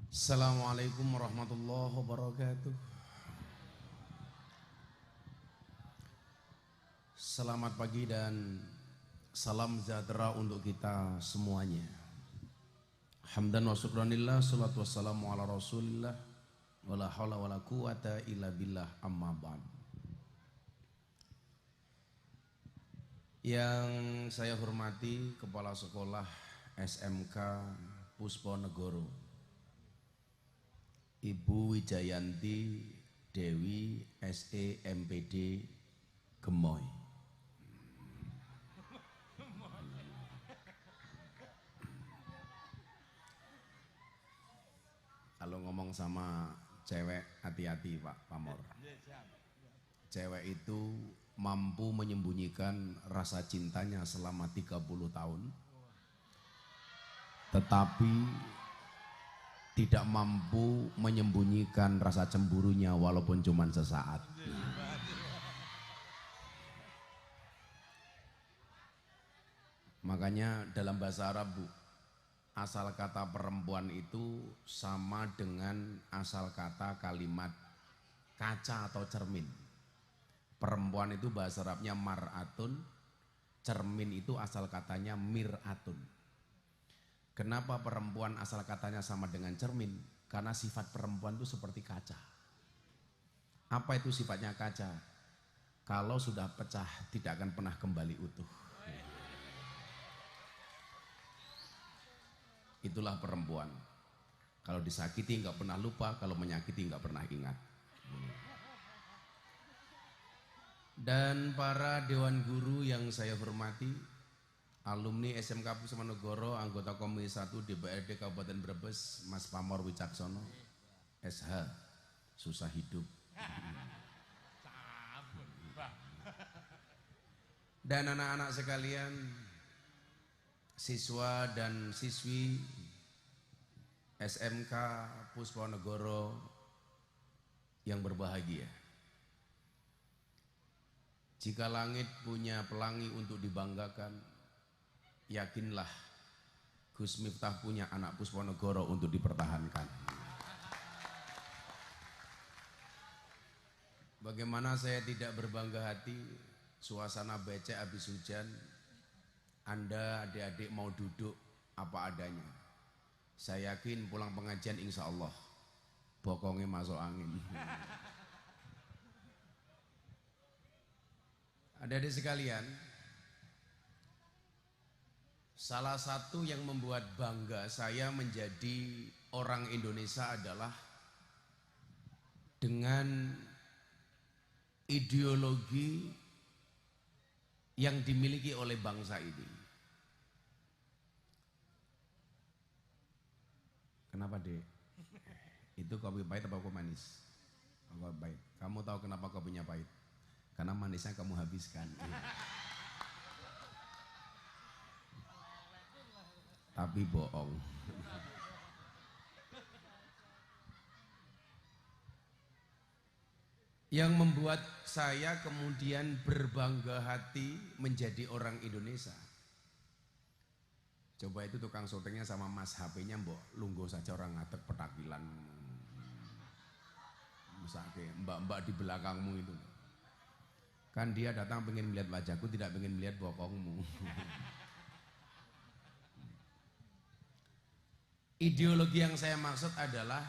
Assalamualaikum warahmatullahi wabarakatuh. Selamat pagi dan salam sejahtera untuk kita semuanya. Hamdan wa syukranillah, salatu wassalamu ala rasulillah, wala hawla wala quwata illa billah, amma ba'd. Yang saya hormati Kepala Sekolah SMK Pusponegoro Ibu Wijayanti Dewi SE MPD Gemoy. Kalau ngomong sama cewek hati-hati Pak Pamor. Cewek itu mampu menyembunyikan rasa cintanya selama 30 tahun, tetapi tidak mampu menyembunyikan rasa cemburunya walaupun cuma sesaat. Makanya dalam bahasa Arab, Bu, asal kata perempuan itu sama dengan asal kata kalimat kaca atau cermin. Perempuan itu bahasa Arabnya mar'atun, cermin itu asal katanya mir'atun. Kenapa perempuan asal katanya sama dengan cermin? Karena sifat perempuan itu seperti kaca. Apa itu sifatnya kaca? Kalau sudah pecah tidak akan pernah kembali utuh. Itulah perempuan. Kalau disakiti nggak pernah lupa, kalau menyakiti nggak pernah ingat. Dan para dewan guru yang saya hormati, alumni SMK Pusponegoro, anggota Komisi 1 DPRD Kabupaten Brebes, Mas Pamor Wicaksono, SH, susah hidup. Dan anak-anak sekalian, siswa dan siswi SMK Pusponegoro yang berbahagia. Jika langit punya pelangi untuk dibanggakan, yakinlah Gus Miftah punya anak Pusponegoro untuk dipertahankan. Bagaimana saya tidak berbangga hati, suasana becek habis hujan, Anda adik-adik mau duduk apa adanya. Saya yakin pulang pengajian insya Allah bokongnya masuk angin. Adik-adik sekalian, salah satu yang membuat bangga saya menjadi orang Indonesia adalah dengan ideologi yang dimiliki oleh bangsa ini. Kenapa, Dek? Itu kopi pahit apa kopi manis? Kopi pahit. Kamu tahu kenapa kopinya pahit? Karena manisnya kamu habiskan. Tapi bohong. Yang membuat saya kemudian berbangga hati menjadi orang Indonesia. Coba itu tukang syutingnya sama mas HP-nya mbok lungguh saja orang ngatek petakilan. Misalnya mbak-mbak di belakangmu itu. Kan dia datang pengen melihat wajahku, tidak pengen melihat bokongmu. Ideologi yang saya maksud adalah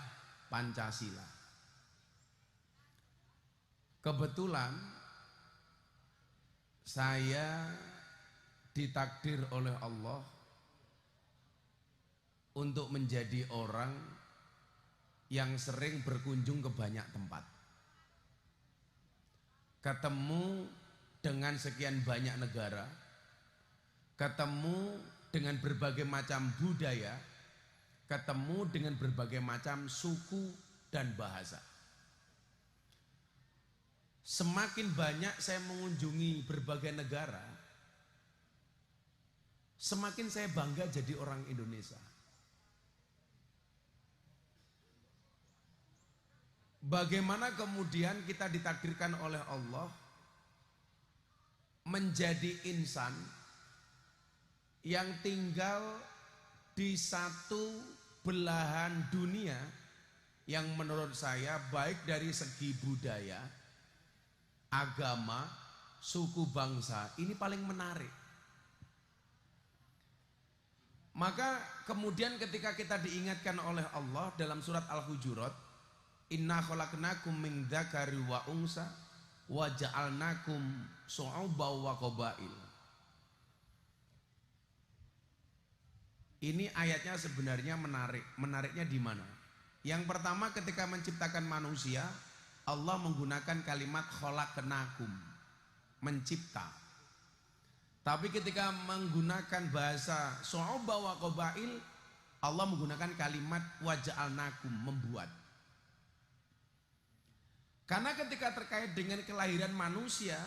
Pancasila. Kebetulan saya ditakdir oleh Allah untuk menjadi orang yang sering berkunjung ke banyak tempat. Ketemu dengan sekian banyak negara, ketemu dengan berbagai macam budaya, ketemu dengan berbagai macam suku dan bahasa. Semakin banyak saya mengunjungi berbagai negara, semakin saya bangga jadi orang Indonesia. Bagaimana kemudian kita ditakdirkan oleh Allah menjadi insan yang tinggal di satu belahan dunia yang menurut saya baik dari segi budaya, agama, suku bangsa ini paling menarik. Maka kemudian ketika kita diingatkan oleh Allah dalam surat Al-Hujurat, inna khalaqnakum min dzakari wa unsa wa ja'alnakum syu'uban wa qabail. Ini ayatnya sebenarnya menarik. Menariknya di mana? Yang pertama, ketika menciptakan manusia, Allah menggunakan kalimat khalaqnakum, mencipta. Tapi ketika menggunakan bahasa syu'uban wa qabail, Allah menggunakan kalimat wa ja'alnakum, membuat. Karena ketika terkait dengan kelahiran manusia,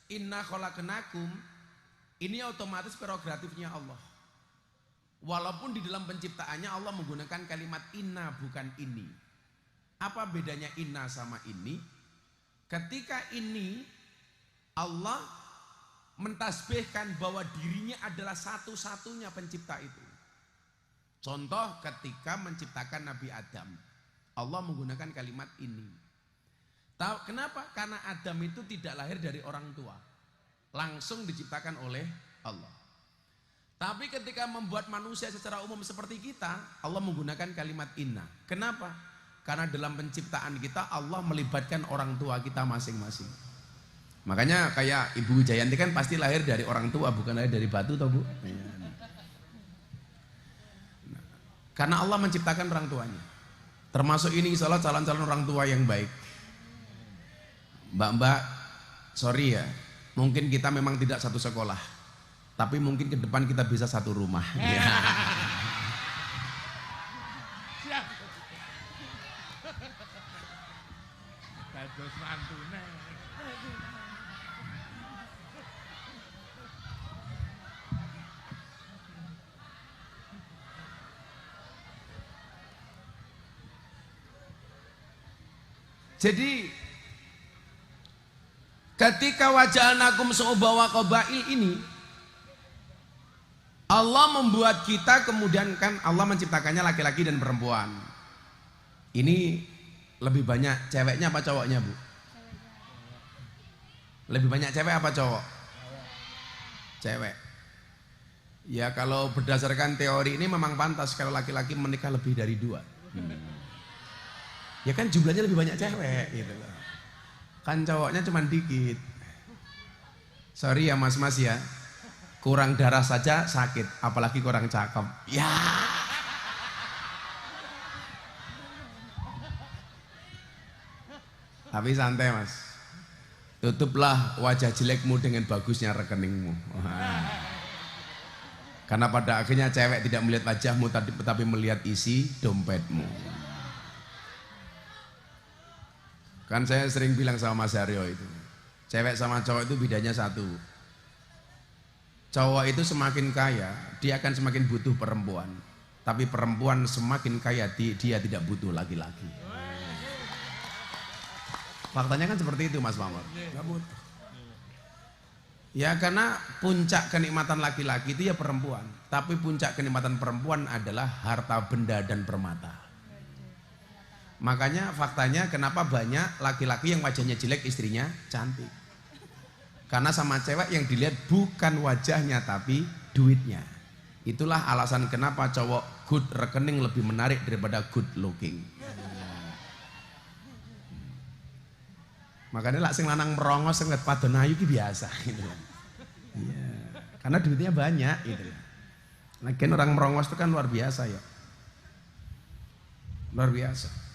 inna khalaqnakum, ini otomatis prerogatifnya Allah. Walaupun di dalam penciptaannya Allah menggunakan kalimat inna, bukan ini. Apa bedanya inna sama ini? Ketika ini Allah mentasbihkan bahwa dirinya adalah satu-satunya pencipta itu. Contoh ketika menciptakan Nabi Adam, Allah menggunakan kalimat ini. Tahu kenapa? Karena Adam itu tidak lahir dari orang tua, langsung diciptakan oleh Allah. Tapi ketika membuat manusia secara umum seperti kita, Allah menggunakan kalimat inna. Kenapa? Karena dalam penciptaan kita Allah melibatkan orang tua kita masing-masing. Makanya kayak Ibu Jayanti kan pasti lahir dari orang tua, bukan lahir dari batu toh Bu. Karena Allah menciptakan orang tuanya. Termasuk ini insya Allah calon-calon orang tua yang baik. Mbak-mbak, sorry ya, mungkin kita memang tidak satu sekolah, tapi mungkin ke depan kita bisa satu rumah. Ya. Jadi ketika waja'alnakum syu'uban wa qabail ini, Allah membuat kita, kemudian kan Allah menciptakannya laki-laki dan perempuan. Ini lebih banyak ceweknya apa cowoknya Bu? Lebih banyak cewek apa cowok? Cewek. Ya kalau berdasarkan teori ini memang pantas kalau laki-laki menikah lebih dari 2. Ya kan jumlahnya lebih banyak cewek gitu loh. Kan cowoknya cuma dikit. Sorry ya mas-mas ya, kurang darah saja sakit, apalagi kurang cakep. Ya. Tapi santai mas, tutuplah wajah jelekmu dengan bagusnya rekeningmu. Wah. Karena pada akhirnya cewek tidak melihat wajahmu tapi melihat isi dompetmu. Kan saya sering bilang sama Mas Haryo itu, cewek sama cowok itu bedanya satu. Cowok itu semakin kaya, dia akan semakin butuh perempuan. Tapi perempuan semakin kaya, dia tidak butuh laki-laki. Faktanya kan seperti itu Mas Mamor. Ya karena puncak kenikmatan laki-laki itu ya perempuan. Tapi puncak kenikmatan perempuan adalah harta benda dan permata. Makanya faktanya kenapa banyak laki-laki yang wajahnya jelek istrinya cantik. Karena sama cewek yang dilihat bukan wajahnya tapi duitnya. Itulah alasan kenapa cowok good rekening lebih menarik daripada good looking. Makanya lah sing lanang merongos nget padon ayu ki biasa gitu. Iya. Karena duitnya banyak gitu. Lagian orang merongos itu kan luar biasa ya. Luar biasa.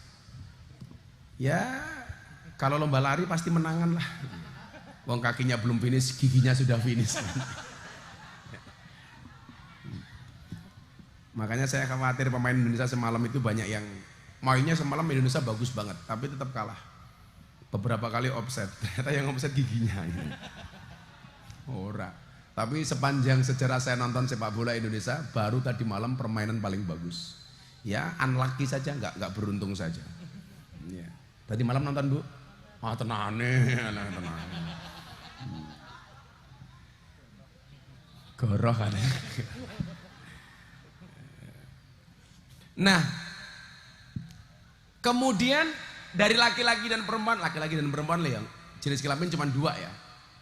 Ya kalau lomba lari pasti menangan lah. Wong kakinya belum finish, giginya sudah finish. Makanya saya khawatir pemain Indonesia semalam itu banyak yang mainnya semalam Indonesia bagus banget, tapi tetap kalah. Beberapa kali offset, ternyata yang offset giginya. Ora. Tapi sepanjang sejarah saya nonton sepak bola Indonesia, baru tadi malam permainan paling bagus. Ya unlucky saja, nggak beruntung saja. Ya. Tadi malam nonton Bu? Ah tenane, tenane. Goroh kan. Nah, kemudian dari laki-laki dan perempuan lah yang jenis kelamin cuma dua ya,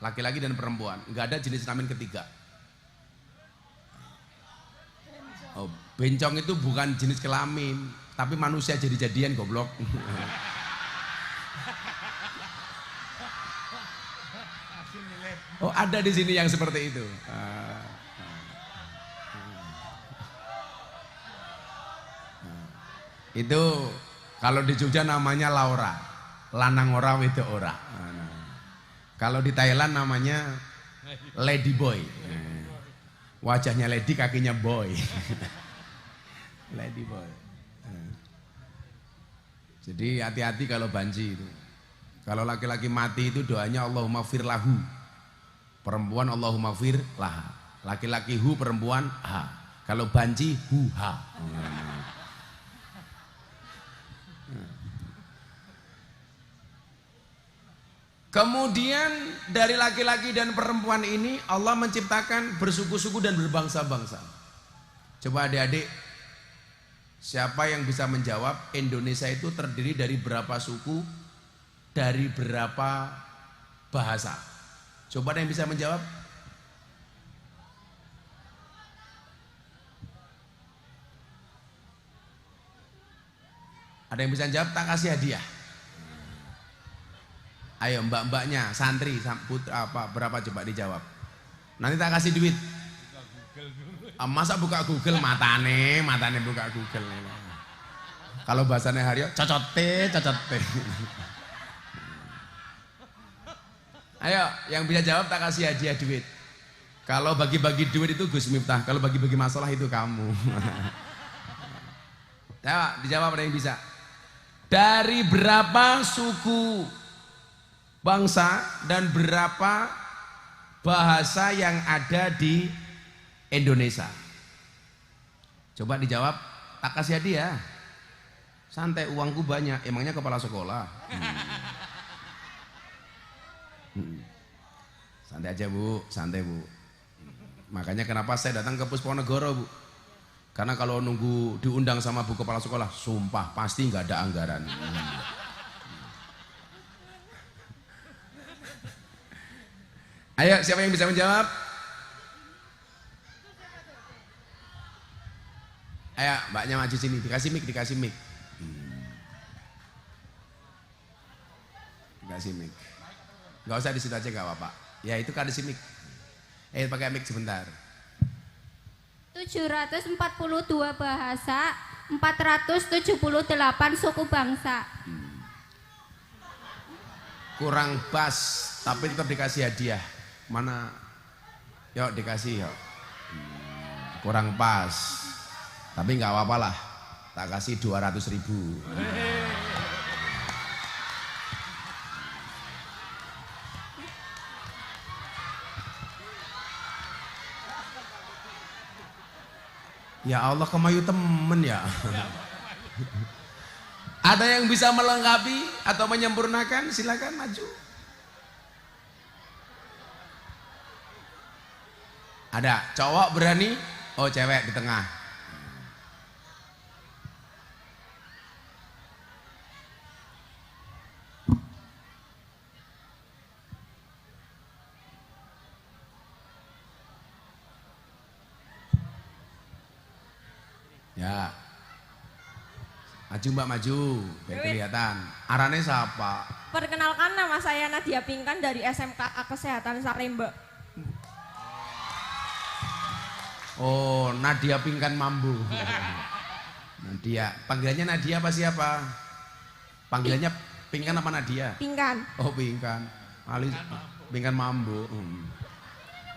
laki-laki dan perempuan, nggak ada jenis kelamin ketiga. Oh, bencong itu bukan jenis kelamin, tapi manusia jadi-jadian goblok. Oh, ada di sini yang seperti itu. Itu kalau di Jogja namanya Laura, lanang ora wedok ora. Kalau di Thailand namanya Lady Boy. Wajahnya lady, kakinya boy. Lady Boy. Jadi hati-hati kalau banci itu. Kalau laki-laki mati itu doanya Allahumma fir lahu. Perempuan Allahumma fir laha. Laki-laki hu, perempuan ha. Kalau banci hu ha. Kemudian dari laki-laki dan perempuan ini Allah menciptakan bersuku-suku dan berbangsa-bangsa. Coba adik-adik, siapa yang bisa menjawab Indonesia itu terdiri dari berapa suku, dari berapa bahasa? Coba ada yang bisa menjawab? Ada yang bisa jawab? Tak kasih hadiah. Ayo mbak-mbaknya, santri, putra apa berapa coba dijawab. Nanti tak kasih duit. Masa buka Google matane buka Google. Kalau bahasanya Haryo, cocote. Ayo, yang bisa jawab tak kasih hadiah duit. Kalau bagi-bagi duit itu Gus Miftah, kalau bagi-bagi masalah itu kamu. Ya, dijawab ada yang bisa. Dari berapa suku bangsa dan berapa bahasa yang ada di Indonesia? Coba dijawab, tak kasih hadiah. Santai, uangku banyak, emangnya kepala sekolah. Santai aja Bu, santai Bu. Makanya kenapa saya datang ke Pusponegoro Bu? Karena kalau nunggu diundang sama Bu kepala sekolah, sumpah pasti nggak ada anggaran. Ayo, siapa yang bisa menjawab? Ayo, mbaknya maju sini, dikasih mic. Dikasih mic. Gak usah di situ aja, gak apa-apa. Ya itu kan kasih mic. Pakai mic sebentar. 742 bahasa, 478 suku bangsa. Kurang pas, tapi tetap dikasih hadiah. Mana? Yuk dikasih yuk. Kurang pas, tapi nggak apa-apa lah. Tak kasih 200.000. Ya Allah, kemayu temen ya. Ada yang bisa melengkapi atau menyempurnakan? Silakan maju. Ada cowok berani? Oh, cewek di tengah. Ya. Maju Mbak, maju. Biar kelihatan. Arane siapa? Perkenalkan, nama saya Nadia Pingkan dari SMK Kesehatan Salemba. Oh, Nadia Pingkan Mambu. Nadia. Panggilannya Nadia apa siapa? Panggilannya Pingkan apa Nadia? Pingkan. Oh, Pingkan. Alis Pingkan Mambu.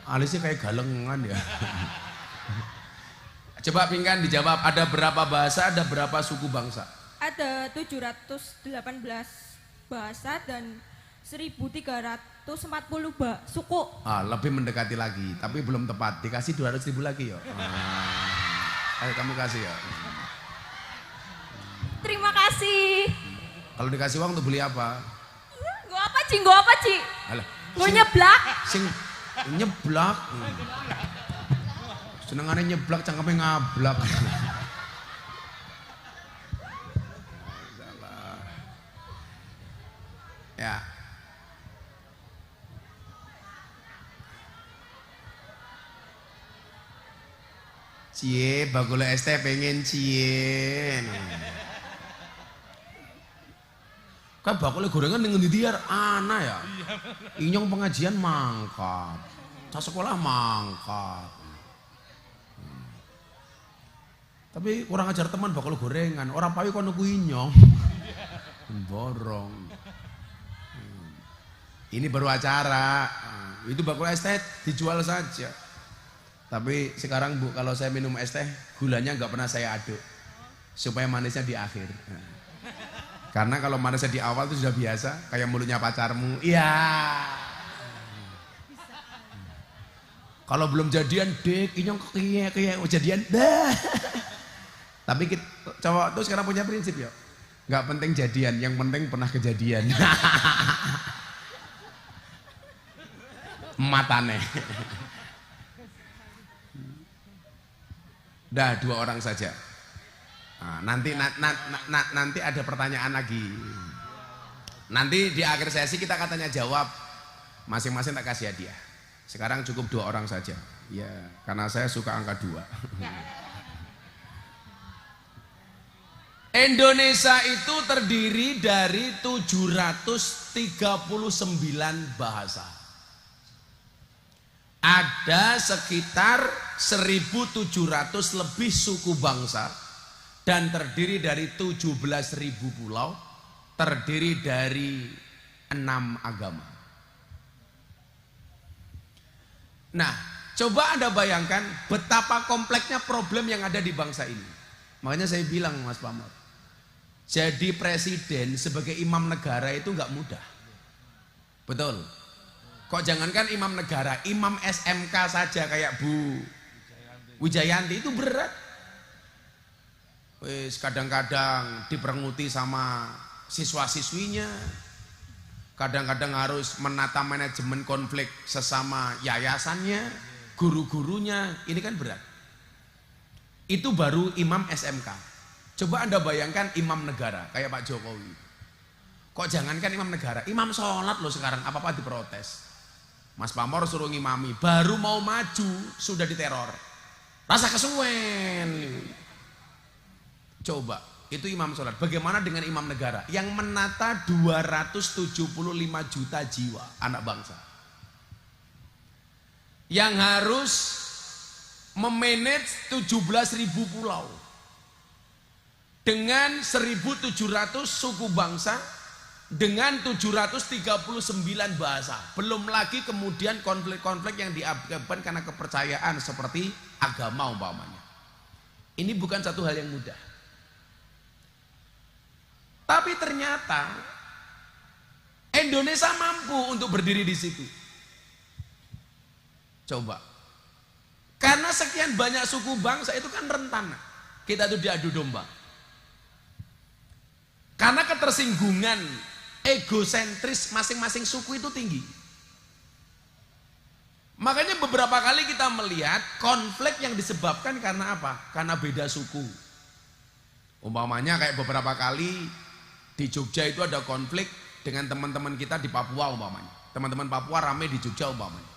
Alisnya kayak galengan ya. Coba Pingkan dijawab, ada berapa bahasa, ada berapa suku bangsa? Ada 718 bahasa dan 1340 suku. Lebih mendekati lagi, tapi belum tepat. Dikasih 200.000 lagi yuk. Ayo kamu kasih ya. Terima kasih. Kalau dikasih uang untuk beli apa? Gua apa Ci? Gua nyeblak. Sing nyeblak. Senengannya nyeblak, cangkemnya ngablak. Ya. Cie, bakul es teh pengen cie. Kan bakul gorengan ning ngendi diar ana ya. Inyong pengajian mangkat. Ca sekolah mangkat. Tapi kurang ajar teman bakul gorengan, orang pawi kono ku inyong. Borong. Ini baru acara. Itu bakul es teh dijual saja. Tapi sekarang Bu, kalau saya minum es teh, gulanya nggak pernah saya aduk, supaya manisnya di akhir. Karena kalau manisnya di awal itu sudah biasa, kayak mulutnya pacarmu. Iya. Kalau belum jadian, dek, inyong kayak jadian, dah. Tapi kita, cowok tuh sekarang punya prinsip ya, nggak penting jadian, yang penting pernah kejadian. Matane. Dah 2 orang saja. Nah, nanti ada pertanyaan lagi. Nanti di akhir sesi kita katanya jawab, masing-masing tak kasih hadiah. Sekarang cukup 2 orang saja. Ya, karena saya suka angka 2. Indonesia itu terdiri dari 739 bahasa. Ada sekitar 1.700 lebih suku bangsa dan terdiri dari 17.000 pulau, terdiri dari 6 agama. Nah, coba Anda bayangkan betapa kompleksnya problem yang ada di bangsa ini. Makanya saya bilang Mas Pamor, jadi presiden sebagai imam negara itu nggak mudah. Betul. Kok jangankan imam negara, imam SMK saja kayak Bu Wijayanti itu berat. Wes kadang-kadang diperenguti sama siswa-siswinya. Kadang-kadang harus menata manajemen konflik sesama yayasannya, guru-gurunya. Ini kan berat. Itu baru imam SMK. Coba Anda bayangkan imam negara kayak Pak Jokowi. Kok jangankan imam negara, imam sholat loh sekarang apa-apa diprotes. Mas Pamor suruh ngimami, baru mau maju sudah diteror. Rasa kesuwen. Coba, itu imam sholat. Bagaimana dengan imam negara yang menata 275 juta jiwa anak bangsa, yang harus memanage 17.000 pulau dengan 1.700 suku bangsa dengan 739 bahasa. Belum lagi kemudian konflik-konflik yang diakibatkan karena kepercayaan seperti agama umpamanya. Ini bukan satu hal yang mudah. Tapi ternyata Indonesia mampu untuk berdiri di situ. Coba. Karena sekian banyak suku bangsa itu kan rentan. Kita itu diadu domba. Karena ketersinggungan egosentris masing-masing suku itu tinggi. Makanya beberapa kali kita melihat konflik yang disebabkan karena apa? Karena beda suku. Umpamanya kayak beberapa kali di Jogja itu ada konflik dengan teman-teman kita di Papua umpamanya. Teman-teman Papua rame di Jogja umpamanya.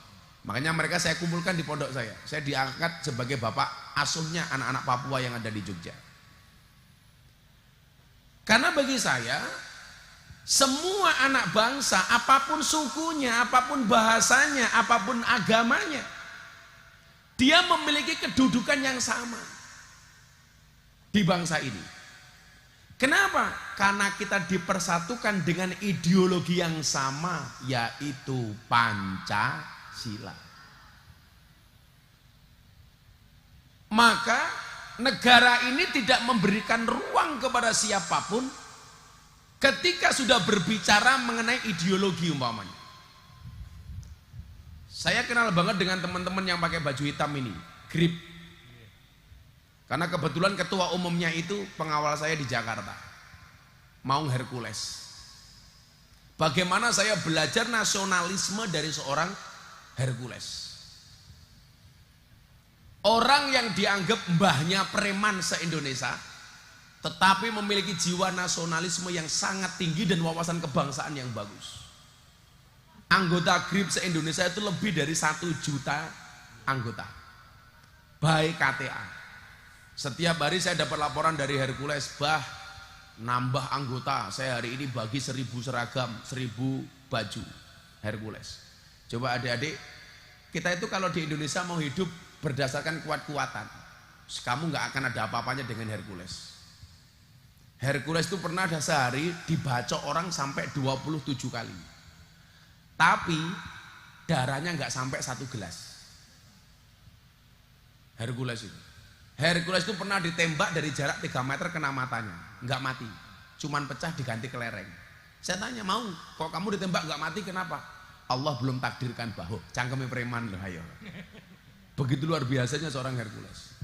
Makanya mereka saya kumpulkan di pondok saya. Saya diangkat sebagai bapak asuhnya anak-anak Papua yang ada di Jogja. Karena bagi saya, semua anak bangsa, apapun sukunya, apapun bahasanya, apapun agamanya, dia memiliki kedudukan yang sama di bangsa ini. Kenapa? Karena kita dipersatukan dengan ideologi yang sama, yaitu Pancasila. Maka negara ini tidak memberikan ruang kepada siapapun ketika sudah berbicara mengenai ideologi umpamanya. Saya kenal banget dengan teman-teman yang pakai baju hitam ini, grip. Karena kebetulan ketua umumnya itu pengawal saya di Jakarta, Maung Hercules. Bagaimana saya belajar nasionalisme dari seorang Hercules. Orang yang dianggap mbahnya preman se-Indonesia, tetapi memiliki jiwa nasionalisme yang sangat tinggi dan wawasan kebangsaan yang bagus. Anggota GRIP se-Indonesia itu lebih dari 1 juta anggota, baik KTA. Setiap hari saya dapat laporan dari Hercules, bah nambah anggota, saya hari ini bagi 1000 seragam, 1000 baju Hercules. Coba adik-adik, kita itu kalau di Indonesia mau hidup berdasarkan kuat-kuatan, kamu nggak akan ada apa-apanya dengan Hercules. Hercules itu pernah ada sehari dibacok orang sampai 27 kali, tapi darahnya nggak sampai 1 gelas. Hercules itu pernah ditembak dari jarak 3 meter kena matanya, nggak mati, cuman pecah diganti kelereng. Saya tanya, mau kok kamu ditembak nggak mati kenapa? Allah belum takdirkan bahwa cangkeme preman loh, ayo. Begitu luar biasanya seorang Hercules.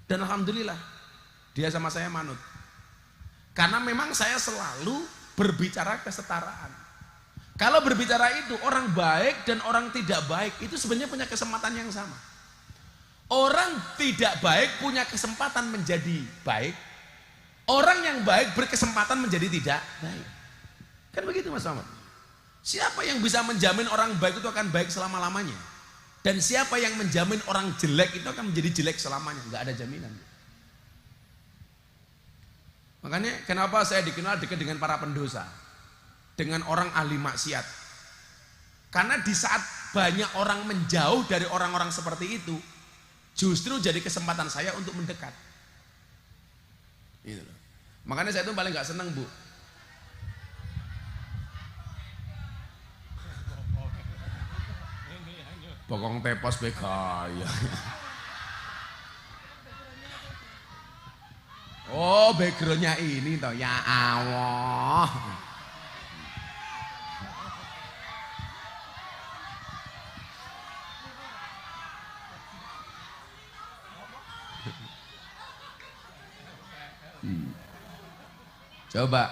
Dan alhamdulillah dia sama saya manut, karena memang saya selalu berbicara kesetaraan. Kalau berbicara itu orang baik dan orang tidak baik itu sebenarnya punya kesempatan yang sama. Orang tidak baik punya kesempatan menjadi baik, orang yang baik berkesempatan menjadi tidak baik. Kan begitu Mas Muhammad? Siapa yang bisa menjamin orang baik itu akan baik selama-lamanya? Dan siapa yang menjamin orang jelek itu akan menjadi jelek selamanya? Nggak ada jaminan. Makanya kenapa saya dikenal dekat dengan para pendosa, dengan orang ahli maksiat? Karena di saat banyak orang menjauh dari orang-orang seperti itu, justru jadi kesempatan saya untuk mendekat. Gitu loh. Makanya saya tuh paling nggak seneng, Bu. Bokong tepos begaya. Oh, backgroundnya ini toh, ya Allah. Coba,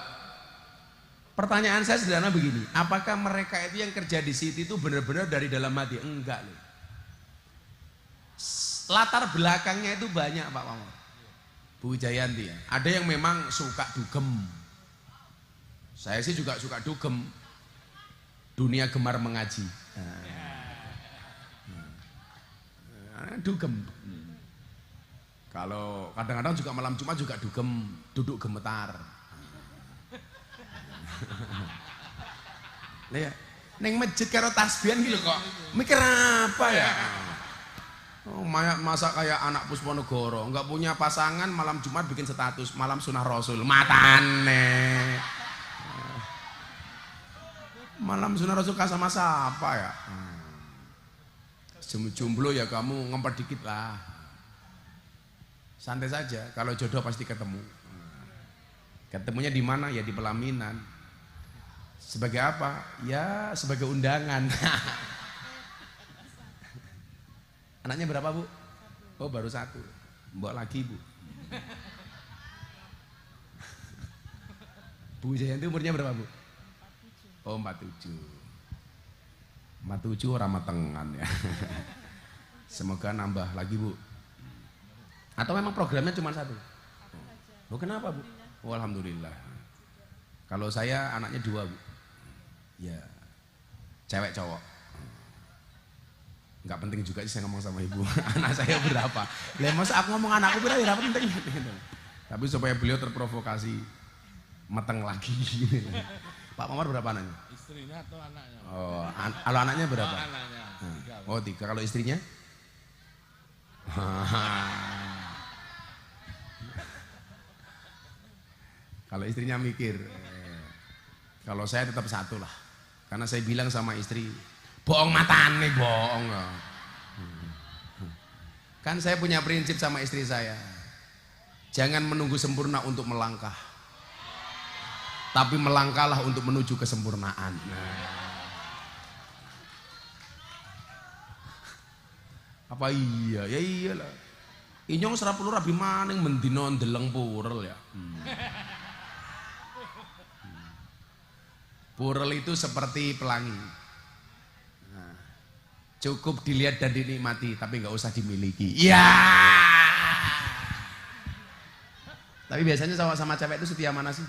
pertanyaan saya sederhana begini, apakah mereka itu yang kerja di situ itu benar-benar dari dalam hati? Enggak loh. Latar belakangnya itu banyak Pak Pamor, Bu Jayanti ya. Ada yang memang suka dugem, saya sih juga suka dugem, dunia gemar mengaji. Dugem. Kalau kadang-kadang juga malam Jumat juga dugem, duduk gemetar. Lihat, neng masjid karo tasbihan gitu kok, mikir apa ya? Oh, masa kayak anak Pusponegoro, nggak punya pasangan malam Jumat bikin status malam sunah Rasul, matane. Malam sunah Rasul sama siapa ya? Jomblo ya kamu ngempet dikit lah. Santai saja, kalau jodoh pasti ketemu. Ketemunya di mana? Ya di pelaminan. Sebagai apa? Ya sebagai undangan. Anaknya berapa Bu? Oh baru 1. Mbok lagi Bu. Bu Jayanti umurnya berapa Bu? Oh 47. 47 orang matengan ya. Semoga nambah lagi Bu. Atau memang programnya cuma 1? Oh kenapa Bu? Oh alhamdulillah. Kalau saya anaknya 2 Bu. Ya, cewek cowok. Nggak penting juga sih saya ngomong sama ibu. Anak saya berapa? Lah masa aku ngomong anakku berapa ya penting. Tapi supaya beliau terprovokasi mateng lagi. Pak Mamar berapa anaknya? Istrinya atau anaknya? Oh, kalau anaknya berapa? Oh, anaknya 3. Oh 3. Kalau istrinya? Kalau istrinya mikir. Kalau saya tetap 1 lah. Karena saya bilang sama istri, bohong matane, bohong. Kan saya punya prinsip sama istri saya. Jangan menunggu sempurna untuk melangkah, tapi melangkahlah untuk menuju kesempurnaan. Apa iya? Ya iyalah. Inyong 10 rabi maning mendino ndeleng purel ya. Purel itu seperti pelangi. Nah, cukup dilihat dan dinikmati, tapi nggak usah dimiliki. Ya. Tapi biasanya cowok sama cewek itu setia mana sih?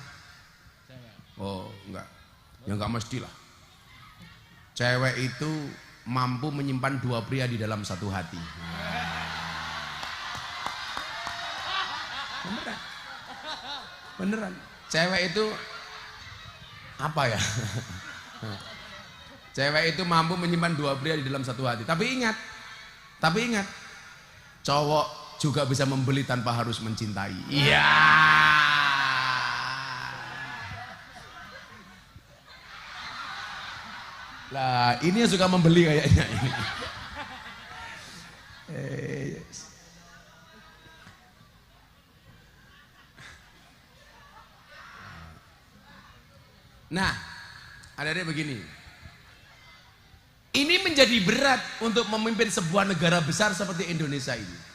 Cewek. Oh, enggak. Ya enggak mesti lah. Cewek itu mampu menyimpan dua pria di dalam satu hati. Beneran. Beneran. Cewek itu apa ya? Cewek itu mampu menyimpan dua pria di dalam satu hati. Tapi ingat, cowok juga bisa membeli tanpa harus mencintai. Iya. Lah, ini yang suka membeli kayaknya ini. Yes. Nah, adik-adik begini. Ini menjadi berat untuk memimpin sebuah negara besar seperti Indonesia ini.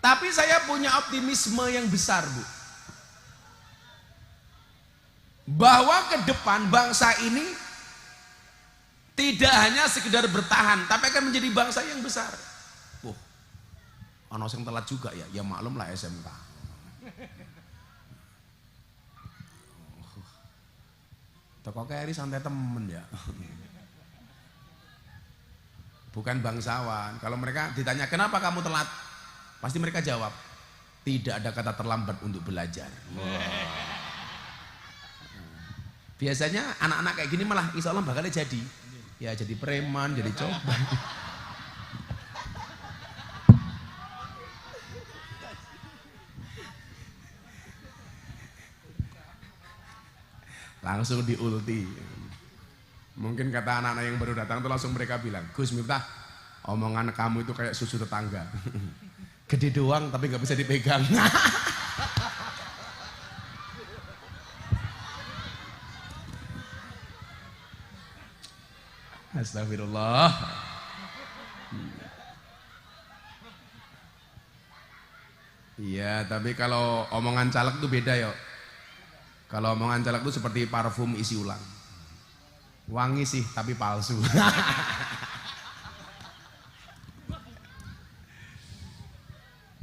Tapi saya punya optimisme yang besar, Bu. Bahwa ke depan bangsa ini tidak hanya sekedar bertahan, tapi akan menjadi bangsa yang besar. Ono sing telat juga ya, ya maklum lah SMK. Toko keri santai temen ya. Bukan bangsawan. Kalau mereka ditanya kenapa kamu telat, pasti mereka jawab tidak ada kata terlambat untuk belajar. Biasanya anak-anak kayak gini malah insya Allah bakal jadi, ya jadi preman, jadi coban. Langsung diulti. Mungkin kata anak-anak yang baru datang itu langsung mereka bilang, Gus Miftah, omongan kamu itu kayak susu tetangga. Gede doang tapi nggak bisa dipegang. Astagfirullah. Iya, tapi kalau omongan caleg itu beda ya. Kalau omongan caleg itu seperti parfum isi ulang. Wangi sih tapi palsu.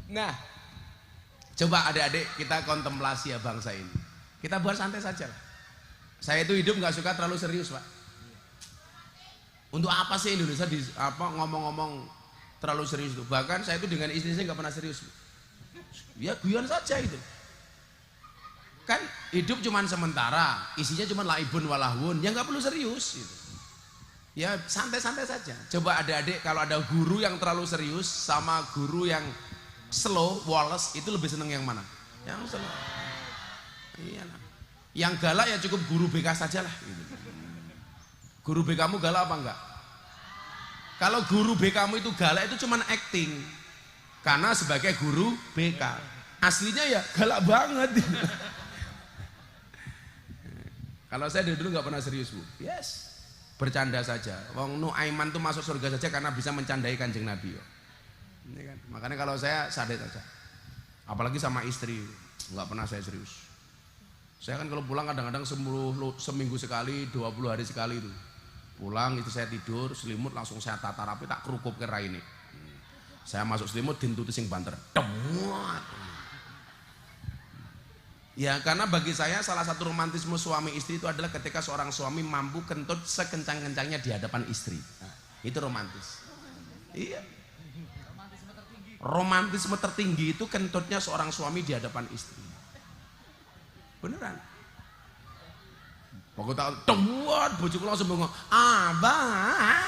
Nah, coba adik-adik kita kontemplasi ya bangsa ini. Kita buat santai saja. Saya itu hidup nggak suka terlalu serius, Pak. Untuk apa sih Indonesia ngomong-ngomong terlalu serius itu? Bahkan saya itu dengan istri saya nggak pernah serius. Ya guyon saja itu. Kan hidup cuman sementara, isinya cuman laibun walahun, ya nggak perlu serius gitu. Ya santai-santai saja. Coba adik-adik kalau ada guru yang terlalu serius sama guru yang slow, woles, itu lebih seneng yang mana? Yang slow. Iya. Yang galak ya cukup guru BK saja lah. Gitu. Guru BK kamu galak apa enggak? Kalau guru BK kamu itu galak itu cuman acting. Karena sebagai guru BK. Aslinya ya galak banget. Kalau saya dari dulu nggak pernah serius, Bu. Yes, bercanda saja. Wong Nuaiman tuh masuk surga saja karena bisa mencandai Kanjeng Nabi. Ini kan. Makanya kalau saya sadar saja. Apalagi sama istri, nggak pernah saya serius. Saya kan kalau pulang kadang-kadang seminggu sekali, 20 hari sekali itu. Pulang itu saya tidur, selimut langsung saya tata rapi, tak kerukup ke raine. Saya masuk selimut dintuti sing banter. Demuat. Ya karena bagi saya salah satu romantisme suami istri itu adalah ketika seorang suami mampu kentut sekencang-kencangnya di hadapan istri. Nah, itu romantis. Iya. Romantisme tertinggi itu kentutnya seorang suami di hadapan istri. Beneran. Waktu tak temuan bojoku langsung bengong, "Abah."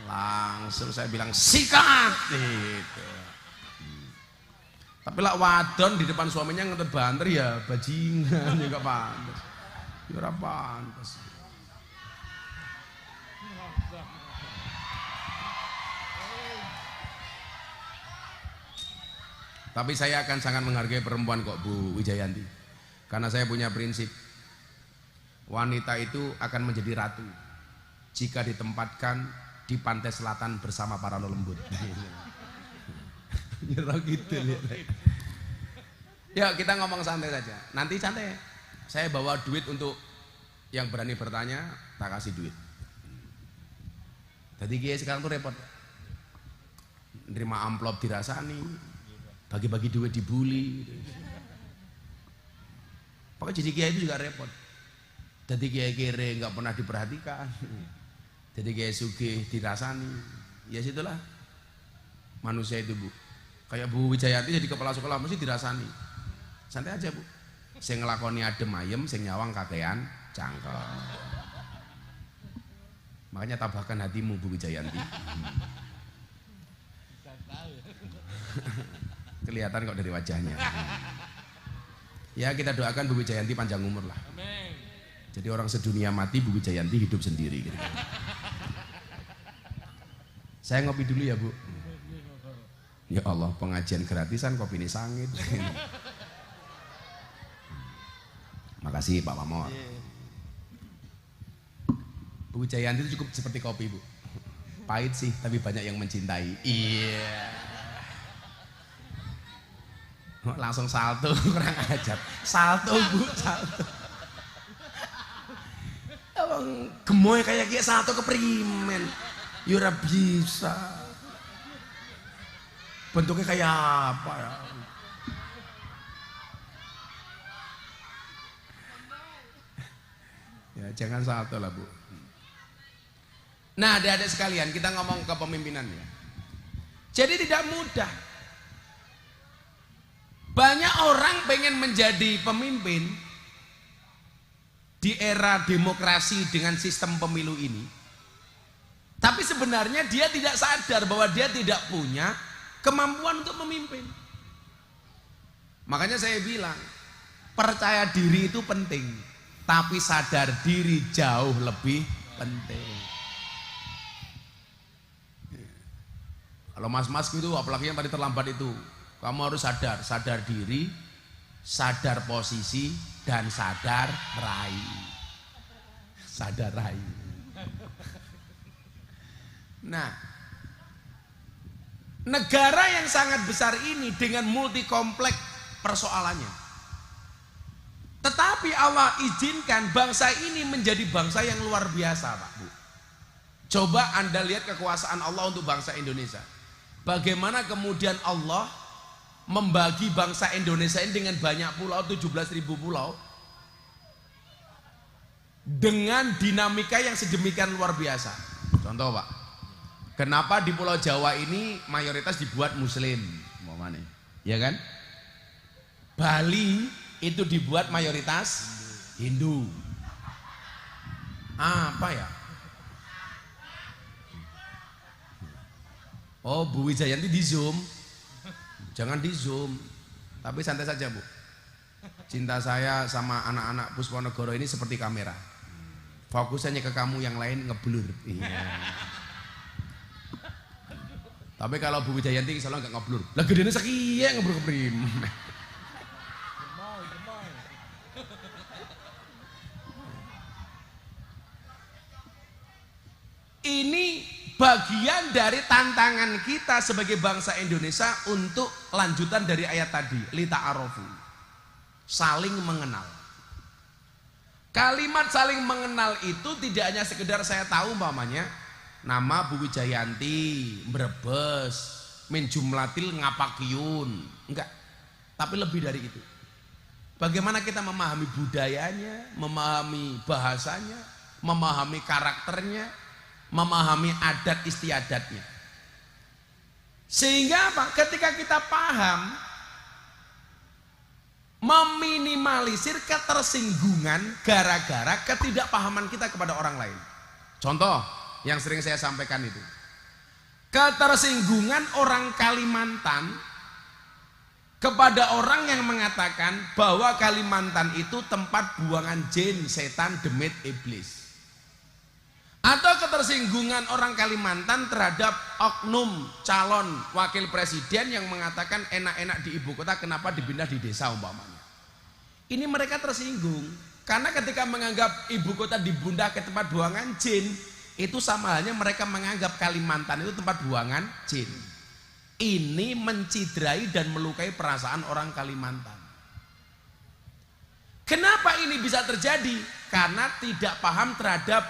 Langsung saya bilang, "Sikat." Gitu. Tapi lah wadon di depan suaminya ngentut banter ya bajingan ya gak pantas. Ya ora pantas. Tapi saya akan sangat menghargai perempuan kok Bu Wijayanti. Karena saya punya prinsip. Wanita itu akan menjadi ratu jika ditempatkan di pantai selatan bersama para lembut. Nyerah gitu ya. Kita ngomong santai saja. Nanti santai. Saya bawa duit untuk yang berani bertanya, tak kasih duit. Jadi kiai sekarang tuh repot. Nerima amplop dirasani, bagi-bagi duit dibully. Pokoknya jadi kiai itu juga repot. Jadi kiai kere nggak pernah diperhatikan. Jadi kiai sugih dirasani. Ya situlah manusia itu Bu. Kayak Bu Wijayanti jadi kepala sekolah mesti dirasani. Santai aja Bu. Sing ngelakoni adem ayem, sing nyawang kakean cangkel. Makanya tabahkan hatimu Bu Wijayanti. Kelihatan kok dari wajahnya. Ya kita doakan Bu Wijayanti panjang umur lah. Jadi orang sedunia mati, Bu Wijayanti hidup sendiri gitu. Saya ngopi dulu ya Bu. Ya Allah, pengajian gratisan kopi ini sangit. Makasih Pak Pamor. Bu Wijayanti itu cukup seperti kopi Bu. Pahit sih, tapi banyak yang mencintai. Iya. Langsung salto, kurang ajar. Salto Bu, salto. Abang gemoy kayak gini salto keprimen. Yura bisa. Bentuknya kayak apa ya? Ya jangan salto lah Bu. Nah adik-adik sekalian kita ngomong ke pemimpinan ya. Jadi tidak mudah. Banyak orang pengen menjadi pemimpin di era demokrasi dengan sistem pemilu ini. Tapi sebenarnya dia tidak sadar bahwa dia tidak punya kemampuan untuk memimpin. Makanya saya bilang, percaya diri itu penting, tapi sadar diri jauh lebih penting. Kalau mas-mas gitu, apalagi yang tadi terlambat itu, kamu harus sadar diri, sadar posisi, dan sadar rai. Sadar rai. Nah, negara yang sangat besar ini dengan multi kompleks persoalannya. Tetapi Allah izinkan bangsa ini menjadi bangsa yang luar biasa, Pak Bu. Coba Anda lihat kekuasaan Allah untuk bangsa Indonesia. Bagaimana kemudian Allah membagi bangsa Indonesia ini dengan banyak pulau, 17.000 pulau, dengan dinamika yang sedemikian luar biasa. Contoh Pak, kenapa di Pulau Jawa ini mayoritas dibuat Muslim, mana? Ya kan? Bali itu dibuat mayoritas Hindu. Apa ya? Oh, Bu Wijayanti di Zoom. Jangan di Zoom, tapi santai saja Bu. Cinta saya sama anak-anak Pusponegoro ini seperti kamera. Fokusannya ke kamu, yang lain ngeblur. Iya. Tapi kalau Bu Wijayanti insya Allah nggak ngeblur. Lah gedene sekian ngeblur keprim. Ini bagian dari tantangan kita sebagai bangsa Indonesia untuk lanjutan dari ayat tadi, lita'arofu, saling mengenal. Kalimat saling mengenal itu tidak hanya sekedar saya tahu umpamanya nama Bu Wijayanti Brebes min jumlatil ngapakyun, enggak, tapi lebih dari itu. Bagaimana kita memahami budayanya, memahami bahasanya, memahami karakternya, memahami adat istiadatnya. Sehingga apa? Ketika kita paham, meminimalisir ketersinggungan gara-gara ketidakpahaman kita kepada orang lain. Contoh yang sering saya sampaikan itu, ketersinggungan orang Kalimantan kepada orang yang mengatakan bahwa Kalimantan itu tempat buangan jin, setan, demit, iblis. Atau ketersinggungan orang Kalimantan terhadap oknum calon wakil presiden yang mengatakan enak-enak di ibu kota, kenapa dipindah di desa umpamanya. Ini mereka tersinggung karena ketika menganggap ibu kota dipindah ke tempat buangan jin, itu sama halnya mereka menganggap Kalimantan itu tempat buangan jin. Ini menciderai dan melukai perasaan orang Kalimantan. Kenapa ini bisa terjadi? Karena tidak paham terhadap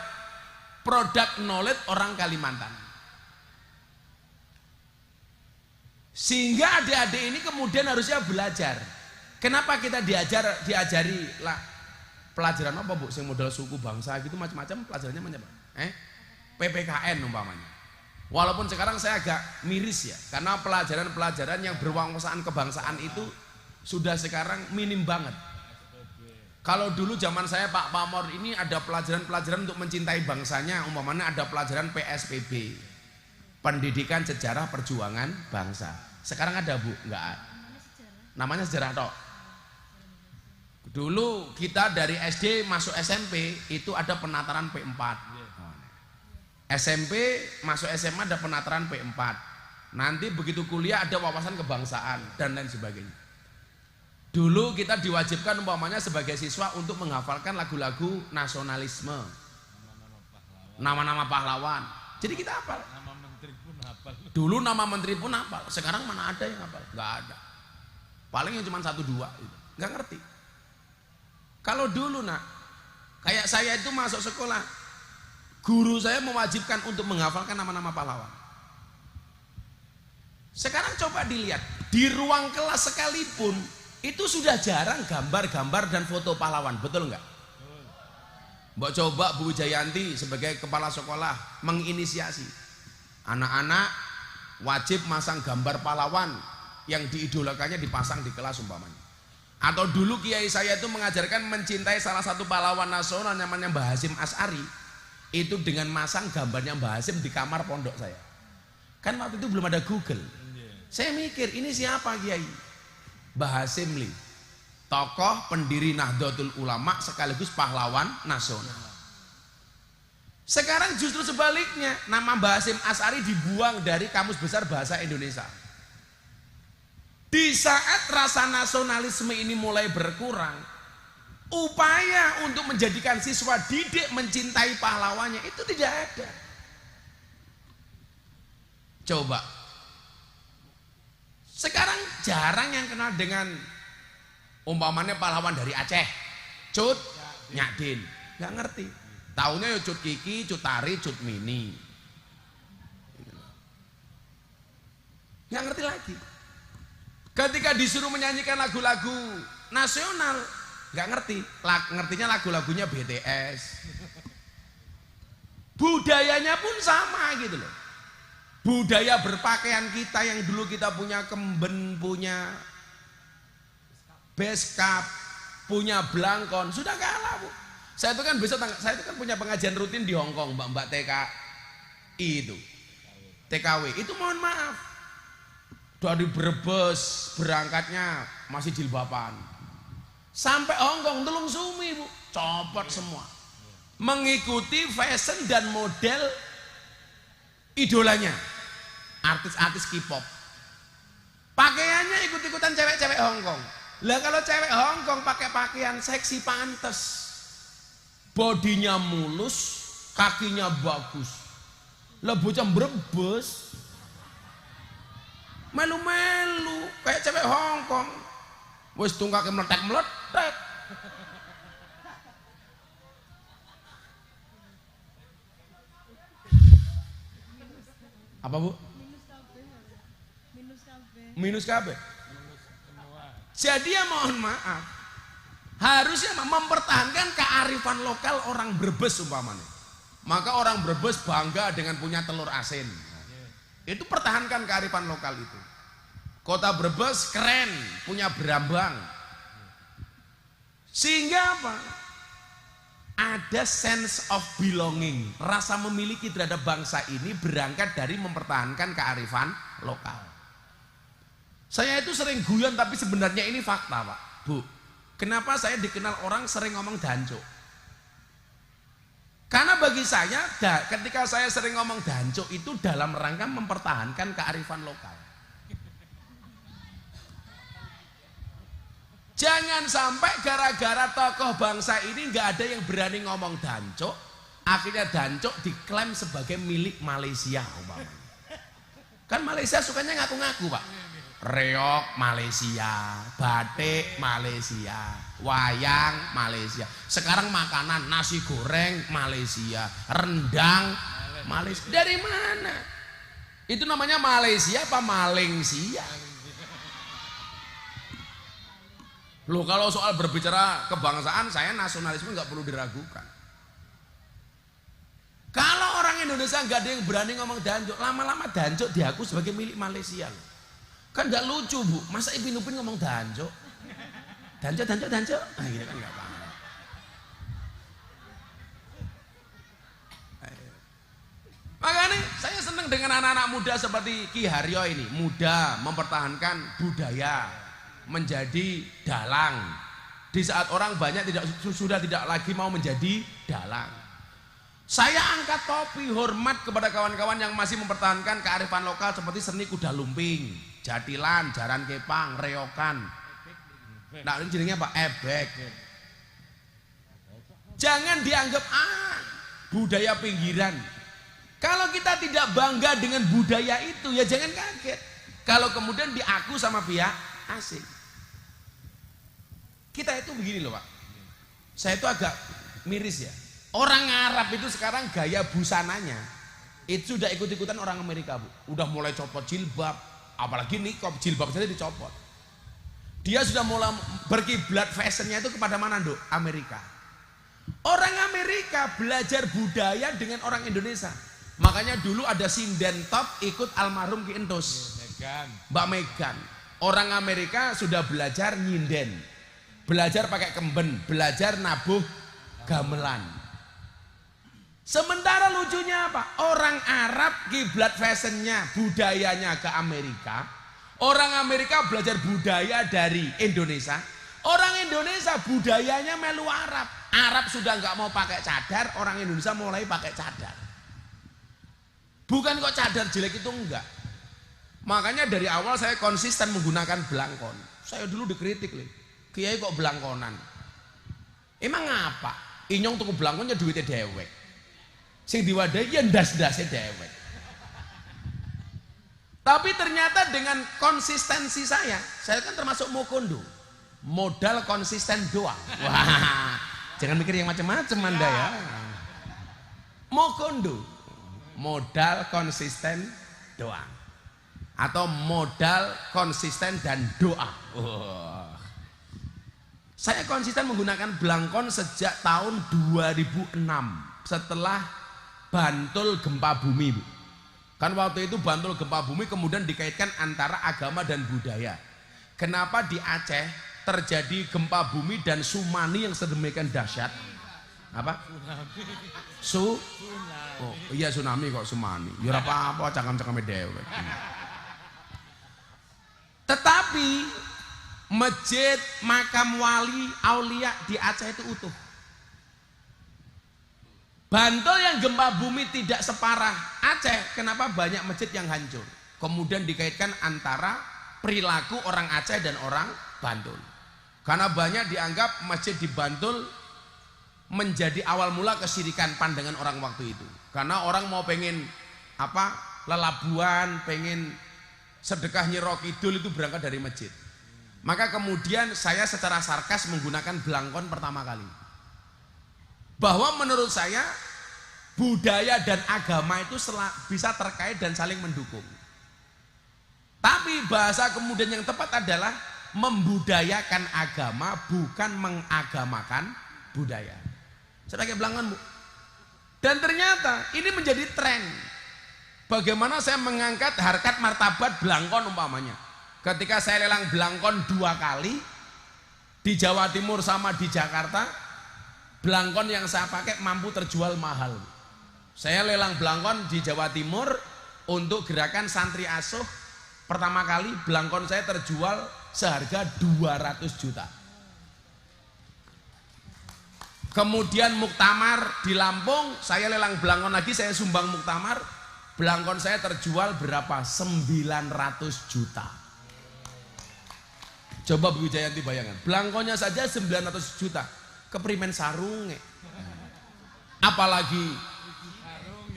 produk knowledge orang Kalimantan. Sehingga adik-adik ini kemudian harusnya belajar. Kenapa kita diajari lah pelajaran apa Bu? Sing modal suku bangsa gitu macam-macam pelajarannya macam apa? PPKN umpamanya. Walaupun sekarang saya agak miris ya, karena pelajaran-pelajaran yang berwawasan kebangsaan itu sudah sekarang minim banget. Kalau dulu zaman saya Pak Pamor ini ada pelajaran-pelajaran untuk mencintai bangsanya, umpamanya ada pelajaran PSPB, Pendidikan Sejarah Perjuangan Bangsa. Sekarang ada Bu? Enggak ada. Namanya sejarah tok. Dulu kita dari SD masuk SMP itu ada penataran P4. SMP masuk SMA ada penataran P4. Nanti begitu kuliah ada wawasan kebangsaan dan lain sebagainya. Dulu kita diwajibkan umpamanya sebagai siswa untuk menghafalkan lagu-lagu nasionalisme, nama-nama pahlawan. Jadi kita hafal. Nama menteri pun hafal. Dulu nama menteri pun hafal. Sekarang mana ada yang hafal? Nggak ada. Paling yang cuma 1-2 itu. Nggak ngerti. Kalau dulu nak, kayak saya itu masuk sekolah, guru saya mewajibkan untuk menghafalkan nama-nama pahlawan. Sekarang coba dilihat, di ruang kelas sekalipun itu sudah jarang gambar-gambar dan foto pahlawan, betul nggak? Mbok coba Bu Jayanti sebagai kepala sekolah menginisiasi anak-anak wajib masang gambar pahlawan yang diidolakannya dipasang di kelas umpamanya. Atau dulu kiai saya itu mengajarkan mencintai salah satu pahlawan nasional namanya Mbah Hasyim Asy'ari, itu dengan masang gambarnya Mbah Hasyim di kamar pondok saya. Kan waktu itu belum ada Google. Saya mikir ini siapa kiai? Mbah Hasyim Li, tokoh pendiri Nahdlatul Ulama sekaligus pahlawan nasional. Sekarang justru sebaliknya, nama Mbah Hasyim Asy'ari dibuang dari Kamus Besar Bahasa Indonesia. Di saat rasa nasionalisme ini mulai berkurang, upaya untuk menjadikan siswa didik mencintai pahlawannya itu tidak ada. Coba sekarang jarang yang kenal dengan umpamanya pahlawan dari Aceh, Cut Nyadin, nggak ngerti. Taunya ya Cut Kiki, Cut Tari, Cut Mini, nggak ngerti lagi. Ketika disuruh menyanyikan lagu-lagu nasional, nggak ngerti, ngertinya lagu-lagunya BTS. Budayanya pun sama gitu loh. Budaya berpakaian kita yang dulu kita punya kemben, punya beskap, punya blangkon, sudah kalah Bu. Saya itu kan besok, saya itu kan punya pengajian rutin di Hongkong, Mbak TKI itu, TKW itu mohon maaf. Dari Brebes berangkatnya masih jilbaban, sampai Hongkong telung sumi Bu, copot semua, mengikuti fashion dan model idolanya, artis-artis K-pop. Pakaiannya ikut-ikutan cewek-cewek Hongkong. Lah kalau cewek Hongkong pakai pakaian seksi pantes, bodinya mulus, kakinya bagus. Lah bocah Brebes melu-melu kayak cewek Hongkong, wis tungkake meletek-meletek. Apa Bu? Minus KB. Jadi ya mohon maaf, harusnya mempertahankan kearifan lokal orang Brebes umpamanya. Maka orang Brebes bangga dengan punya telur asin. Itu pertahankan kearifan lokal itu. Kota Brebes keren, punya berambang. Sehingga apa? Ada sense of belonging, rasa memiliki terhadap bangsa ini berangkat dari mempertahankan kearifan lokal. Saya itu sering guyon tapi sebenarnya ini fakta Pak, Bu. Kenapa saya dikenal orang sering ngomong dancuk? Karena bagi saya ketika saya sering ngomong dancuk itu dalam rangka mempertahankan kearifan lokal. Jangan sampai gara-gara tokoh bangsa ini nggak ada yang berani ngomong dancuk, akhirnya dancuk diklaim sebagai milik Malaysia umpamanya. Kan Malaysia sukanya ngaku-ngaku Pak. Reok Malaysia, batik Malaysia, wayang Malaysia. Sekarang makanan nasi goreng Malaysia, rendang Malaysia. Dari mana? Itu namanya Malaysia apa Malaysia? Loh kalau soal berbicara kebangsaan, saya nasionalisme nggak perlu diragukan. Kalau orang Indonesia nggak ada yang berani ngomong Dancuk, lama-lama Dancuk diaku sebagai milik Malaysia. Kan nggak lucu bu, masa Ipin Upin ngomong Dancuk? Dancuk, nah gini kan nggak paham. Makanya saya senang dengan anak-anak muda seperti Ki Haryo ini, muda mempertahankan budaya, menjadi dalang. Di saat orang banyak sudah tidak lagi mau menjadi dalang. Saya angkat topi hormat kepada kawan-kawan yang masih mempertahankan kearifan lokal seperti seni kuda lumping, jatilan, jaran kepang, reokan. Nah ini jenengnya apa? Ebek. Jangan dianggap budaya pinggiran. Kalau kita tidak bangga dengan budaya itu ya jangan kaget kalau kemudian diaku sama pihak asing. Kita itu begini loh Pak, saya itu agak miris ya. Orang Arab itu sekarang gaya busananya itu sudah ikut-ikutan orang Amerika bu. Udah mulai copot jilbab, apalagi nikop, jilbab saja dicopot. Dia sudah mulai berkiblat fashionnya itu kepada mana Dok? Amerika. Orang Amerika belajar budaya dengan orang Indonesia. Makanya dulu ada sinden top ikut almarhum Ki Entus, Mbak Megan. Orang Amerika sudah belajar nyinden, belajar pakai kemben, belajar nabuh gamelan. Sementara lucunya apa? Orang Arab kiblat fashionnya, budayanya ke Amerika. Orang Amerika belajar budaya dari Indonesia. Orang Indonesia budayanya melu Arab. Arab sudah nggak mau pakai cadar, orang Indonesia mulai pakai cadar. Bukan kok cadar jelek itu enggak. Makanya dari awal saya konsisten menggunakan belangkon. Saya dulu dikritik nih, kiai kok belangkonan. Emang apa? Inyong tuku belangkonnya duitnya dewek. Sing diwadahi ya ndas-ndase dewek. Tapi ternyata dengan konsistensi saya kan termasuk mokondo. Modal konsisten doang. Wah, jangan mikir yang macam-macam Anda ya. Mokondo. Modal konsisten doang. Atau modal konsisten dan doa. Saya konsisten menggunakan belangkon sejak tahun 2006 setelah Bantul gempa bumi Bu. Kan waktu itu Bantul gempa bumi kemudian dikaitkan antara agama dan budaya. Kenapa di Aceh terjadi gempa bumi dan tsunami yang sedemikian dahsyat? Apa? Oh iya tsunami kok tsunami. Ya apa-apa cangkem-cangkeme dhewe. Tetapi masjid makam wali aulia di Aceh itu utuh. Bantul yang gempa bumi tidak separah Aceh, kenapa banyak masjid yang hancur? Kemudian dikaitkan antara perilaku orang Aceh dan orang Bantul. Karena banyak dianggap masjid di Bantul menjadi awal mula kesyirikan pandangan orang waktu itu. Karena orang mau pengen lelabuan, pengen sedekah Nyiro Kidul itu berangkat dari masjid. Maka kemudian saya secara sarkas menggunakan belangkon pertama kali. Bahwa menurut saya budaya dan agama itu bisa terkait dan saling mendukung. Tapi bahasa kemudian yang tepat adalah membudayakan agama, bukan mengagamakan budaya. Saya pakai belangkon Bu. Dan ternyata ini menjadi tren. Bagaimana saya mengangkat harkat martabat belangkon umpamanya. Ketika saya lelang belangkon 2 kali di Jawa Timur sama di Jakarta, belangkon yang saya pakai mampu terjual mahal. Saya lelang belangkon di Jawa Timur untuk gerakan santri asuh. Pertama kali belangkon saya terjual seharga 200 juta. Kemudian muktamar di Lampung, saya lelang belangkon lagi, saya sumbang muktamar. Belangkon saya terjual berapa? 900 juta. Coba Bu Jayanti bayangkan, belangkonnya saja 900 juta. Keprimen sarunge. Apalagi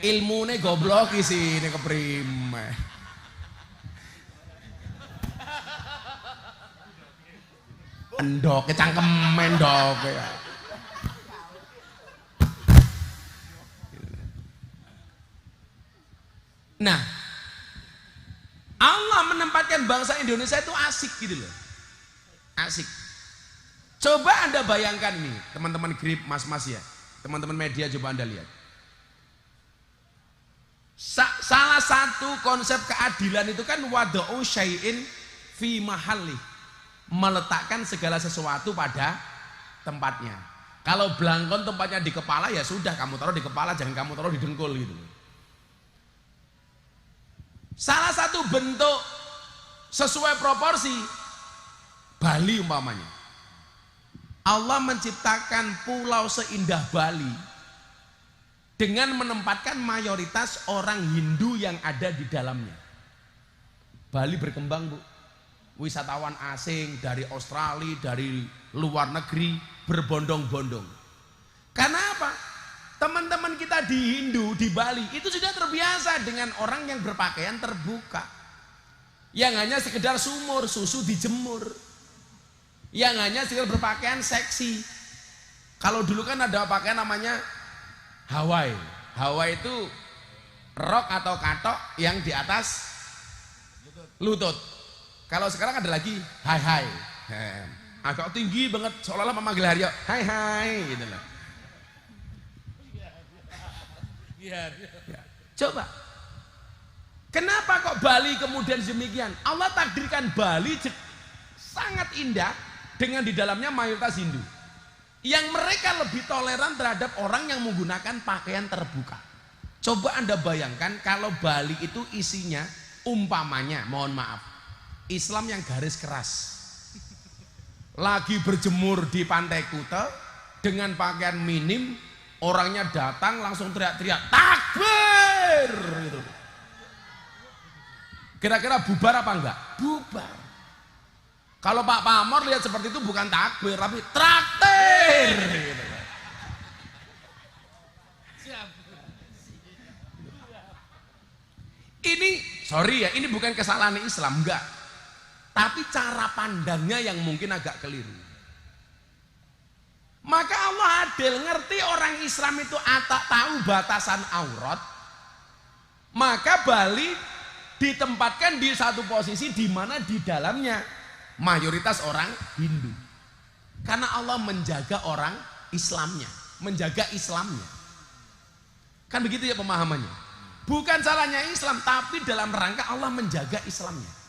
ilmune goblok isi ini keprime. Endok cangkem endok ya. Nah, Allah menempatkan bangsa Indonesia itu asik gitu loh. Asik. Coba Anda bayangkan ini, teman-teman grip, mas-mas ya. Teman-teman media coba Anda lihat. Salah satu konsep keadilan itu kan wada'u syai'in fi mahalli. Meletakkan segala sesuatu pada tempatnya. Kalau belangkon tempatnya di kepala ya sudah, kamu taruh di kepala, jangan kamu taruh di dengkul gitu. Salah satu bentuk sesuai proporsi Bali umpamanya. Allah menciptakan pulau seindah Bali dengan menempatkan mayoritas orang Hindu yang ada di dalamnya. Bali berkembang, Bu. Wisatawan asing dari Australia, dari luar negeri berbondong-bondong. Karena apa? Teman-teman kita di Hindu, di Bali itu sudah terbiasa dengan orang yang berpakaian terbuka. Yang hanya sekedar sumur, susu dijemur. Yang hanya sekedar berpakaian seksi. Kalau dulu kan ada pakaian namanya Hawaii. Hawaii itu rok atau katok yang di atas lutut. Kalau sekarang ada lagi hai. Agak tinggi banget, seolah-olah memanggil Haryo. Hai gitu loh. Ya. Coba. Kenapa kok Bali kemudian demikian? Allah takdirkan Bali sangat indah dengan di dalamnya mayoritas Hindu. Yang mereka lebih toleran terhadap orang yang menggunakan pakaian terbuka. Coba Anda bayangkan kalau Bali itu isinya umpamanya, mohon maaf, Islam yang garis keras. Lagi berjemur di Pantai Kuta dengan pakaian minim, orangnya datang langsung teriak-teriak takbir gitu. Kira-kira bubar apa enggak? Bubar. Kalau Pak Pamor lihat seperti itu bukan takbir tapi traktir gitu. Ini sorry ya, ini bukan kesalahan Islam, enggak. Tapi cara pandangnya yang mungkin agak keliru. Maka Allah adil, ngerti orang Islam itu tahu batasan aurat. Maka Bali ditempatkan di satu posisi di mana di dalamnya mayoritas orang Hindu. Karena Allah menjaga orang Islamnya, menjaga Islamnya. Kan begitu ya pemahamannya. Bukan salahnya Islam, tapi dalam rangka Allah menjaga Islamnya.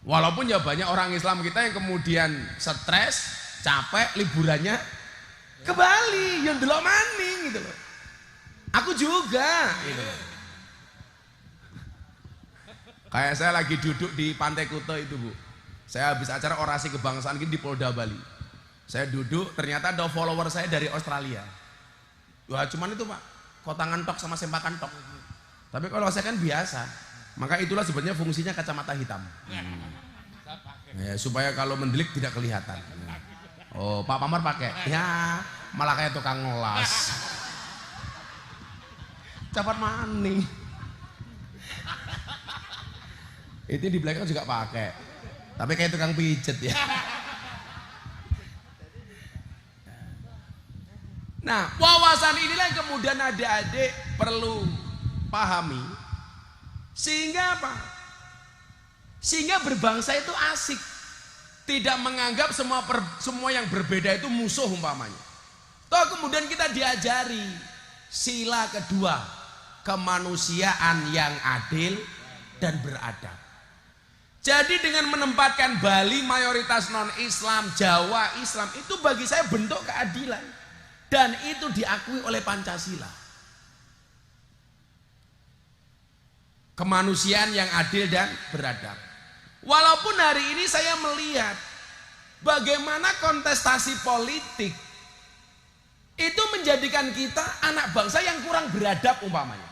Walaupun ya banyak orang Islam kita yang kemudian stres, capek, liburannya ke Bali, yang delok maning gitu loh. Aku juga gitu loh. Kayak saya lagi duduk di Pantai Kuta itu, Bu. Saya habis acara orasi kebangsaan di Polda Bali. Saya duduk, ternyata ada follower saya dari Australia. Wah, cuman itu, Pak, kotangan tok sama sempakan tok. Tapi kalau saya kan biasa. Maka itulah sebenarnya fungsinya kacamata hitam. Ya, supaya kalau mendelik tidak kelihatan. Oh, Pak Pamar pakai. Ya, malah kayak tukang ngelas. Cepat maning. Itu di belakang juga pakai. Tapi kayak tukang pijet ya. Nah, wawasan inilah yang kemudian adik-adik perlu pahami. Sehingga apa? Sehingga berbangsa itu asik. Tidak menganggap semua yang berbeda itu musuh umpamanya. Toh kemudian kita diajari sila kedua, kemanusiaan yang adil dan beradab. Jadi dengan menempatkan Bali mayoritas non-Islam, Jawa Islam, itu bagi saya bentuk keadilan. Dan itu diakui oleh Pancasila. Kemanusiaan yang adil dan beradab. Walaupun hari ini saya melihat bagaimana kontestasi politik itu menjadikan kita anak bangsa yang kurang beradab umpamanya.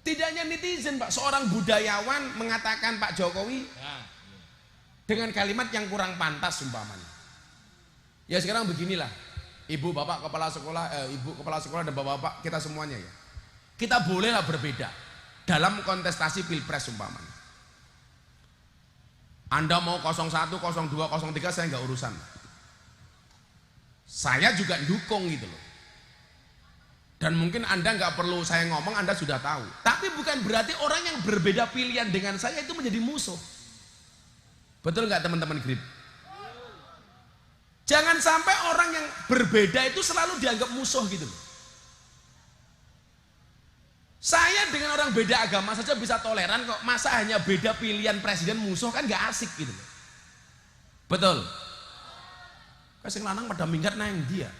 Tidak hanya netizen, Pak, seorang budayawan mengatakan Pak Jokowi dengan kalimat yang kurang pantas umpamanya. Ya sekarang beginilah, ibu bapak kepala sekolah dan bapak-bapak kita semuanya ya. Kita bolehlah berbeda dalam kontestasi pilpres umpamanya. Anda mau 01, 02, 03 saya nggak urusan. Saya juga dukung gitu loh. Dan mungkin Anda nggak perlu saya ngomong, Anda sudah tahu. Tapi bukan berarti orang yang berbeda pilihan dengan saya itu menjadi musuh. Betul nggak teman-teman Grip? Jangan sampai orang yang berbeda itu selalu dianggap musuh gitu. Saya dengan orang beda agama saja bisa toleran kok. Masa hanya beda pilihan presiden musuh, kan nggak asik gitu. Betul? Kasih lanang pada minggat nang dia.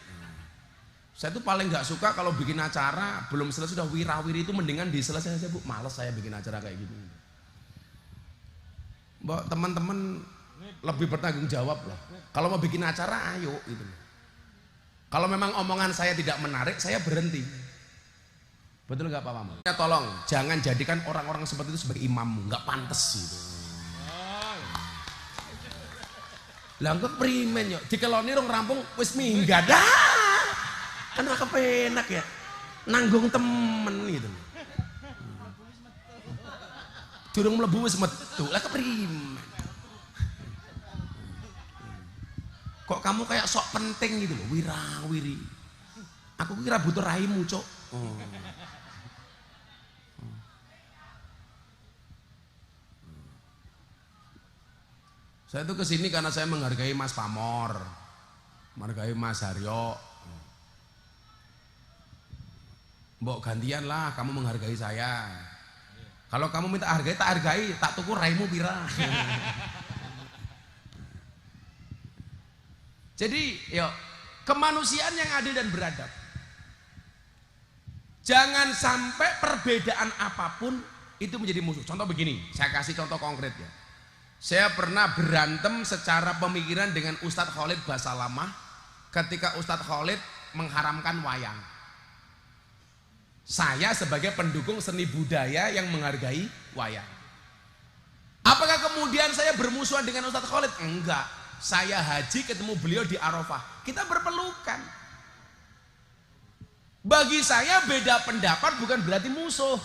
Saya tuh paling nggak suka kalau bikin acara belum selesai sudah wirawiri, itu mendingan diselesaikan aja Bu. Males saya bikin acara kayak gitu. Mbak, teman-teman lebih bertanggung jawab lah. Kalau mau bikin acara ayo gitu. Kalau memang omongan saya tidak menarik, saya berhenti. Betul nggak Pak Maman? Ya tolong jangan jadikan orang-orang seperti itu sebagai imammu, nggak pantas gitu. Lah kok primen yo dikeloni rong rampung wis minggat dah. Kan ora kepenak ya. Nanggung temen gitu. Durung mlebu wis metu. Lah keprimen. Kok kamu kayak sok penting gitu loh, wirawiri. Aku kira butuh raimu, Cok. Saya tuh kesini karena saya menghargai Mas Pamor, menghargai Mas Haryo. Mbok gantian lah, kamu menghargai saya. Kalau kamu minta hargai, tak hargai, tak tuku raimu pira. Jadi, yuk, kemanusiaan yang adil dan beradab. Jangan sampai perbedaan apapun itu menjadi musuh. Contoh begini, saya kasih contoh konkret ya. Saya pernah berantem secara pemikiran dengan Ustadz Khalid Basalamah ketika Ustadz Khalid mengharamkan wayang. Saya sebagai pendukung seni budaya yang menghargai wayang. Apakah kemudian saya bermusuhan dengan Ustadz Khalid? Enggak. Saya haji ketemu beliau di Arafah. Kita berpelukan. Bagi saya beda pendapat bukan berarti musuh.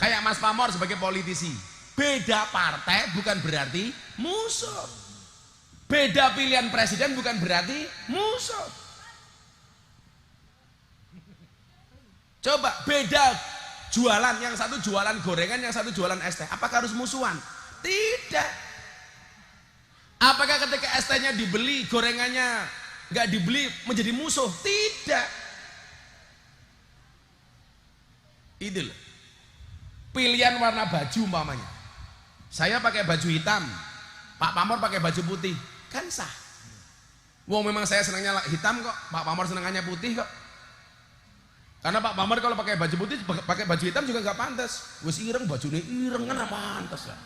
Kayak Mas Pamor sebagai politisi. Beda partai bukan berarti musuh. Beda pilihan presiden bukan berarti musuh. Coba beda jualan, yang satu jualan gorengan, yang satu jualan es teh. Apakah harus musuhan? Tidak. Apakah ketika es tehnya dibeli, gorengannya nggak dibeli menjadi musuh? Tidak. Itu loh. Pilihan warna baju umpamanya. Saya pakai baju hitam, Pak Pamor pakai baju putih, kan sah. Wong memang saya senangnya hitam kok, Pak Pamor senangannya putih kok. Karena Pak Pamor kalau pakai baju putih, pakai baju hitam juga nggak pantas. Wes ireng bajunya ireng kan apa pantas lah.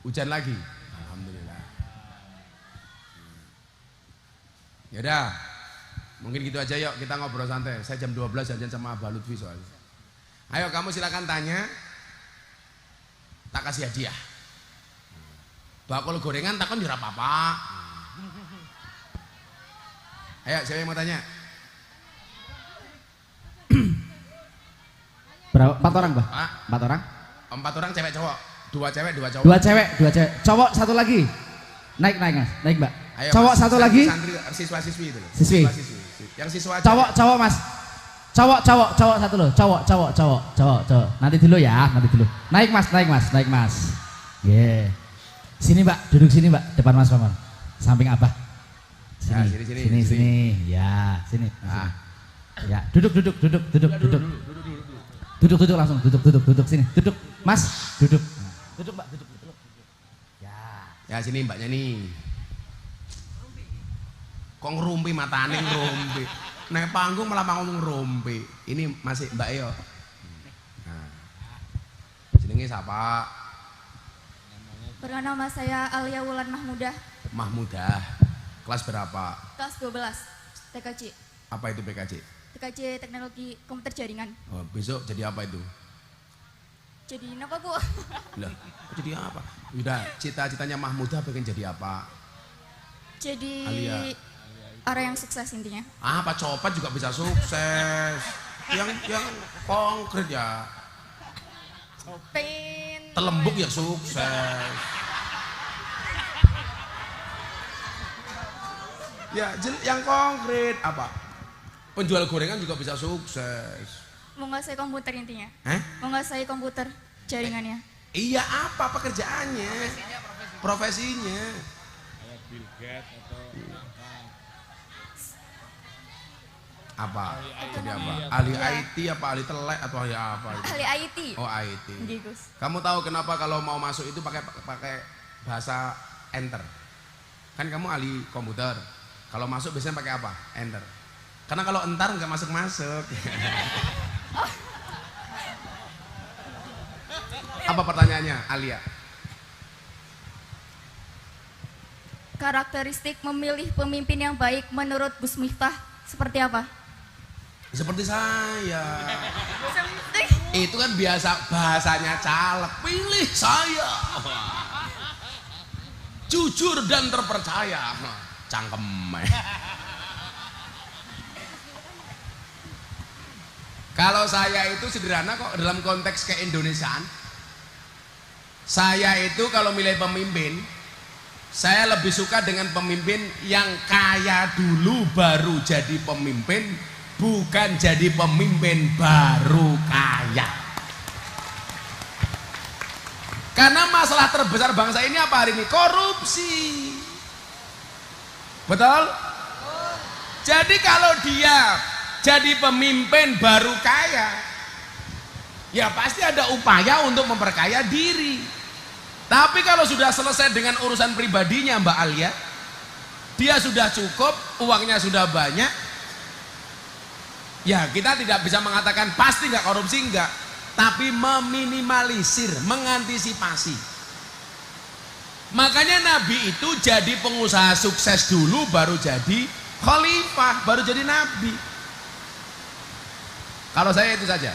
Hujan lagi, alhamdulillah. Yaudah. Mungkin gitu aja yuk, kita ngobrol santai. Saya jam 12 janjian sama Abah Lutfi soalnya. Ayo kamu silakan tanya. Tak kasih hadiah. Bakul gorengan takon jurah apa-apa. Ayo siapa yang mau tanya? Berapa? 4 orang, Bah? 4 orang? 4 orang cewek cowok. 2 cewek, 2 cowok. 2 cewek, 2 cewek. Cowok 1 lagi. Naik Mas. Naik, Mbak. Ayo, cowok mas, 1 lagi. Siswa-siswi itu. Siswi. Yang siswa cowok Mas. Cowok 1 loh. Cowok. Nanti dulu ya, nanti dulu. Naik Mas. Yeah. Sini Mbak, duduk sini Mbak, depan Mas Pamor. Samping Abah. Sini. Ya, sini. Nah. Ya, duduk langsung, duduk sini. Duduk, Mas, duduk. Duduk Mbak, duduk. Ya sini Mbaknya nih. Kok ngerumpi matane ngerumpi. Nek panggung malah ngomong ngerumpi. Ini masih Mbak yo. Nah. Jenenge siapa? Perkenalkan nama saya Alia Wulan Mahmudah. Mahmudah. Kelas berapa? Kelas 12 TKJ. Apa itu PKJ? TKJ Teknologi Komputer Jaringan. Oh, besok jadi apa itu? Jadi apa Bu? Lah, jadi apa? Udah, cita-citanya Mahmudah pengen jadi apa? Jadi Alia. orang yang sukses intinya. Apa copet juga bisa sukses. Yang konkret ya. Pengen Telembuk ya sukses. Ya, yang konkret apa? Penjual gorengan juga bisa sukses. Menguasai komputer intinya. Hah? Menguasai komputer jaringannya. Iya, apa pekerjaannya? Profesinya. Kayak Bill Gates atau Apa? Jadi apa? Iya. Ahli IT apa ahli telek atau ahli apa? Ahli IT. Oh, IT. Nggih, Gus. Kamu tahu kenapa kalau mau masuk itu pakai bahasa enter? Kan kamu ahli komputer. Kalau masuk biasanya pakai apa? Enter. Karena kalau entar nggak masuk-masuk. Apa pertanyaannya, Alia? Karakteristik memilih pemimpin yang baik menurut Gus Miftah seperti apa? Seperti saya. Itu kan biasa bahasanya caleg. Pilih saya. Jujur dan terpercaya. Cangkem. Kalau saya itu sederhana kok dalam konteks keindonesiaan. Saya itu kalau milih pemimpin, saya lebih suka dengan pemimpin yang kaya dulu baru jadi pemimpin, bukan jadi pemimpin baru kaya. Karena masalah terbesar bangsa ini apa hari ini? Korupsi. Betul? Jadi kalau dia jadi pemimpin baru kaya, ya pasti ada upaya untuk memperkaya diri. Tapi kalau sudah selesai dengan urusan pribadinya Mbak Alia, dia sudah cukup, uangnya sudah banyak, ya kita tidak bisa mengatakan pasti nggak korupsi, enggak, tapi meminimalisir, mengantisipasi. Makanya Nabi itu jadi pengusaha sukses dulu, baru jadi khalifah, baru jadi nabi. Kalau saya itu saja.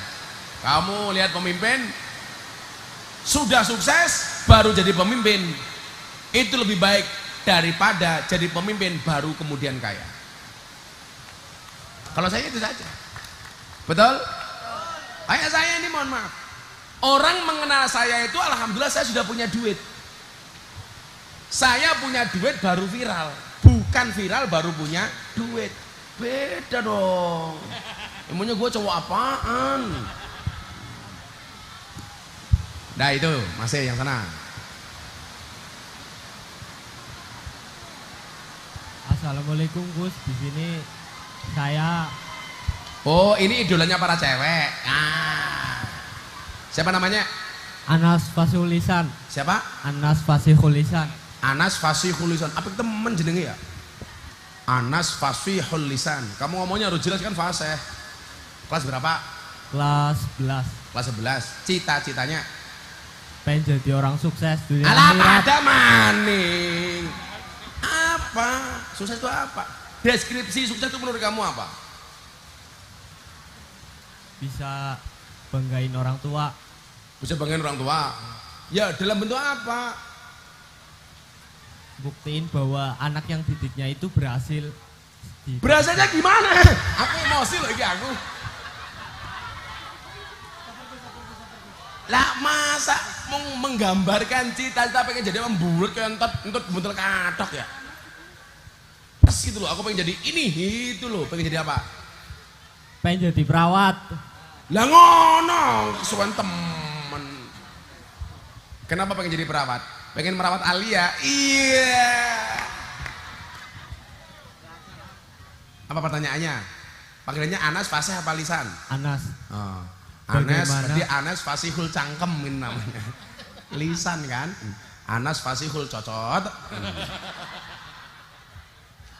Kamu lihat pemimpin sudah sukses baru jadi pemimpin, itu lebih baik daripada jadi pemimpin baru kemudian kaya. Kalau saya itu saja. Betul? Kayak saya ini, mohon maaf, orang mengenal saya itu alhamdulillah saya sudah punya duit. Saya punya duit baru viral, bukan viral baru punya duit. Beda dong. Emangnya gue cowok apaan? Nah itu masih yang sana. Assalamualaikum Gus, di sini saya. Oh ini idolanya para cewek. Ah. Siapa namanya? Anas Fasihulisan. Siapa? Anas Fasihulisan. Anas Fasihulisan. Apa temen jenenge ya? Anas Fasihulisan. Kamu ngomongnya harus jelas kan fasih. Kelas berapa? Kelas 11. Kelas 11. Cita-citanya? Pengen jadi orang sukses dunia Alah akhirat. pada maning. Apa? Sukses itu apa? Deskripsi sukses itu menurut kamu apa? Bisa banggain orang tua. Bisa banggain orang tua. Ya dalam bentuk apa? Buktiin bahwa anak yang didiknya itu berhasil. Berasanya gimana? Aku emosi loh ini aku. Lah masa menggambarkan cita-cita pengen jadi membulut kayak entot buntel katok ya? Pas gitu loh, aku pengen jadi ini, itu loh, pengen jadi apa? Pengen jadi perawat. Lah ngono, kesuwen temen. Kenapa pengen jadi perawat? Pengen merawat Alia? Iya. Apa pertanyaannya? Panggilannya Anas, Fasih apa Lisan? Anas. Oh. Anas, Bagaimana? berarti Anas Fasihul Cangkem ini namanya. Lisan kan? Anas Fasihul Cocot.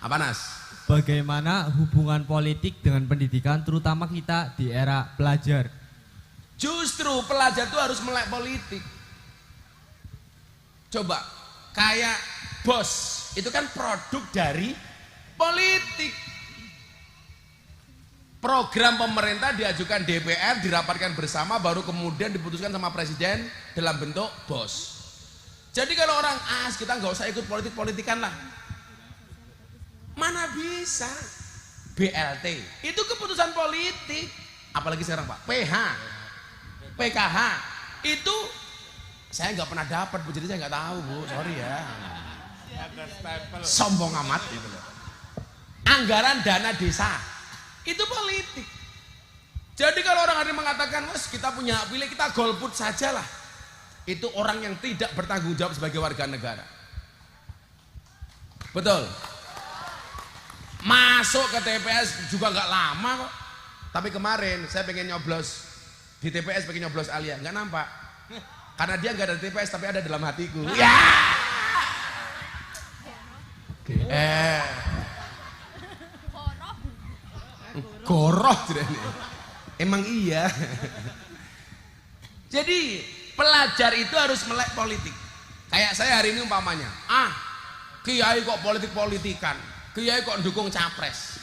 Apa Nas? Bagaimana hubungan politik dengan pendidikan terutama kita di era pelajar? Justru pelajar itu harus melek politik. Coba, kayak bos, itu kan produk dari politik. Program pemerintah diajukan DPR, dirapatkan bersama, baru kemudian diputuskan sama presiden dalam bentuk bos. Jadi kalau orang kita nggak usah ikut politik-politikan lah. Mana bisa? BLT itu keputusan politik. Apalagi sekarang Pak, PKH itu saya nggak pernah dapat Bu, jadi saya nggak tahu Bu, sorry ya. Sombong amat gitu loh. anggaran dana desa. Itu politik. Jadi kalau orang ada yang mengatakan, "Wes, kita punya hak pilih, kita golput sajalah." Itu orang yang tidak bertanggung jawab sebagai warga negara. Betul. Masuk ke TPS juga nggak lama kok. Tapi kemarin saya pengen nyoblos di TPS, pengen nyoblos Alia, nggak nampak. Karena dia nggak ada di TPS tapi ada dalam hatiku. Ya. Goroh tidak ini. Emang iya. Jadi pelajar itu harus melek politik. Kayak saya hari ini umpamanya, kiai kok politik-politikan, kiai kok dukung capres.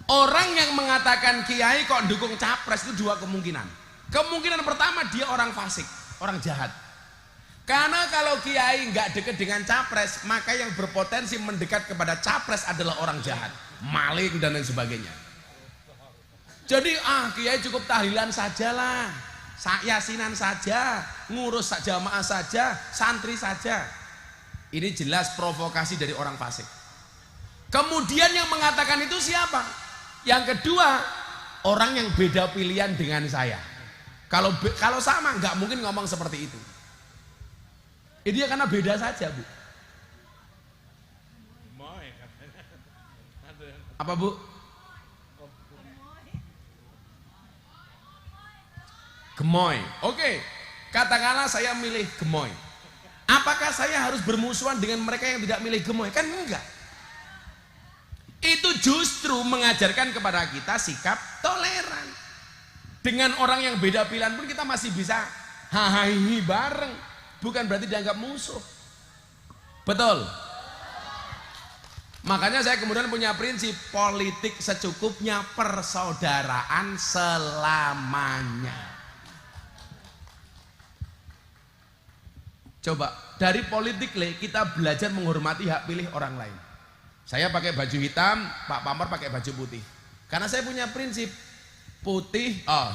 Orang yang mengatakan kiai kok dukung capres itu dua kemungkinan. Kemungkinan pertama dia orang fasik, orang jahat. Karena kalau kiai nggak dekat dengan capres, maka yang berpotensi mendekat kepada capres adalah orang jahat, maling dan lain sebagainya. Jadi kiai cukup tahlilan sajalah, yasinan saja, ngurus jamaah saja, santri saja. Ini jelas provokasi dari orang fasik. Kemudian yang mengatakan itu siapa? Yang kedua, orang yang beda pilihan dengan saya. Kalau sama nggak mungkin ngomong seperti itu. Ini dia karena beda saja, Bu. Apa, Bu? Gemoy. Oke, katakanlah saya milih gemoy. Apakah saya harus bermusuhan dengan mereka yang tidak milih gemoy? Kan enggak. Itu justru mengajarkan kepada kita sikap toleran. Dengan orang yang beda pilihan pun kita masih bisa hahaha bareng. Bukan berarti dianggap musuh. Betul. Makanya saya kemudian punya prinsip politik secukupnya, persaudaraan selamanya. Coba dari politik kita belajar menghormati hak pilih orang lain. Saya pakai baju hitam, Pak Pamor pakai baju putih. Karena saya punya prinsip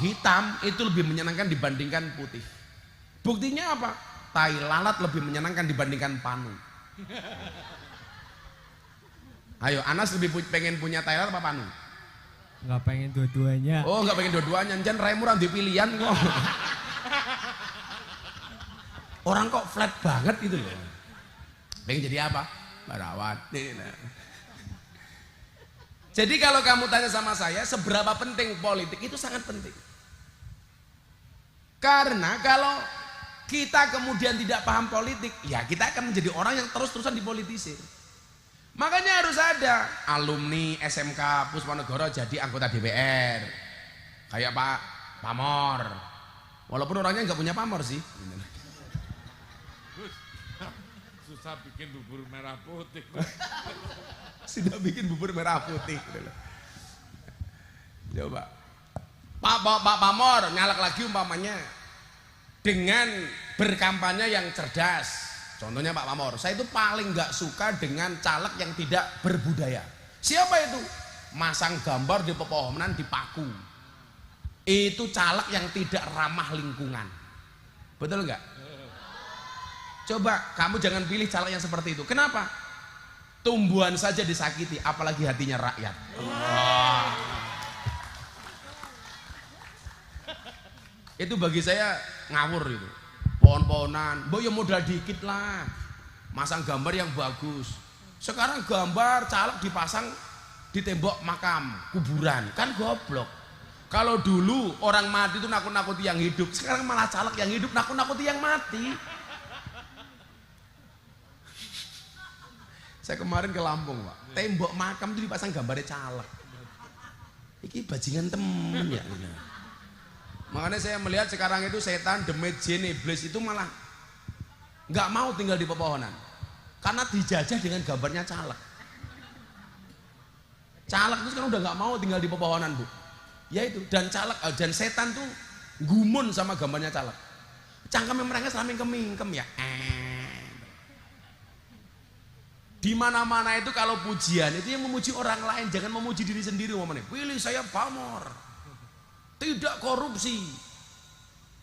hitam itu lebih menyenangkan dibandingkan putih. Buktinya apa? Tai lalat lebih menyenangkan dibandingkan panu. Ayo, Anas lebih pengen punya tai lalat apa panu? Nggak pengen dua-duanya. Oh, nggak pengen dua-duanya. Jan raimu orang dipilihan kok. Orang kok flat banget gitu loh. Pengen jadi apa? Perawat. Jadi kalau kamu tanya sama saya, seberapa penting politik? Itu sangat penting. Karena kalau kita kemudian tidak paham politik, ya kita akan menjadi orang yang terus-terusan dipolitisir. Makanya harus ada alumni SMK Puspanegara jadi anggota DPR. Kayak Pak Pamor. Walaupun orangnya nggak punya pamor sih. Susah bikin bubur merah putih. Sudah bikin bubur merah putih. Coba. Pak Pamor nyalak lagi umpamanya dengan berkampanye yang cerdas. Contohnya Pak Pamor, saya itu paling nggak suka dengan caleg yang tidak berbudaya. Siapa itu? Masang gambar di pepohonan di paku. Itu caleg yang tidak ramah lingkungan. Betul nggak? Coba kamu jangan pilih caleg yang seperti itu. Kenapa? Tumbuhan saja disakiti, apalagi hatinya rakyat. Itu bagi saya ngawur itu. Pohon-pohonan, mbok ya modal dikit lah. Masang gambar yang bagus. Sekarang gambar caleg dipasang di tembok makam, kuburan. Kan goblok. Kalau dulu orang mati itu nakut-nakuti yang hidup, sekarang malah caleg yang hidup nakut-nakuti yang mati. Saya kemarin ke Lampung, Pak. Tembok makam itu dipasang gambarnya caleg. Iki bajingan temen ya. Makanya saya melihat sekarang itu setan, demit, jin, iblis itu malah nggak mau tinggal di pepohonan karena dijajah dengan gambarnya caleg. Caleg itu sekarang udah nggak mau tinggal di pepohonan, Bu. Ya itu, dan caleg dan setan tuh gumun sama gambarnya caleg. Cangkemnya mereka selama kemingkem ya. Di mana-mana itu kalau pujian itu yang memuji orang lain, jangan memuji diri sendiri. Pilih saya Pamor. Tidak korupsi,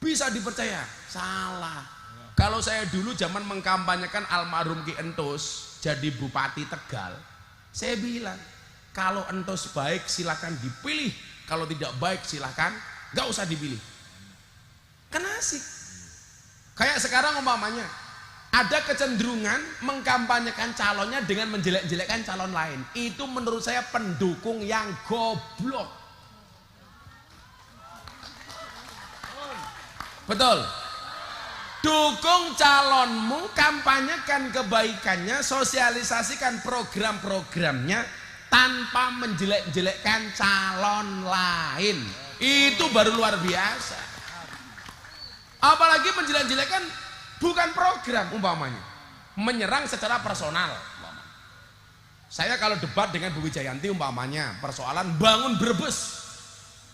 bisa dipercaya. Salah. Kalau saya dulu zaman mengkampanyekan almarhum Ki Entus jadi Bupati Tegal, saya bilang Kalau entos baik silakan dipilih, kalau tidak baik silakan nggak usah dipilih. Kan asik. Kayak sekarang umpamanya ada kecenderungan mengkampanyekan calonnya dengan menjelek-jelekkan calon lain. Itu menurut saya pendukung yang goblok. Betul. Dukung calonmu, kampanyekan kebaikannya, sosialisasikan program-programnya tanpa menjelek-jelekkan calon lain. Itu baru luar biasa. Apalagi menjelek-jelekkan bukan program umpamanya, menyerang secara personal. Saya kalau debat dengan Bu Wijayanti umpamanya persoalan bangun Brebes,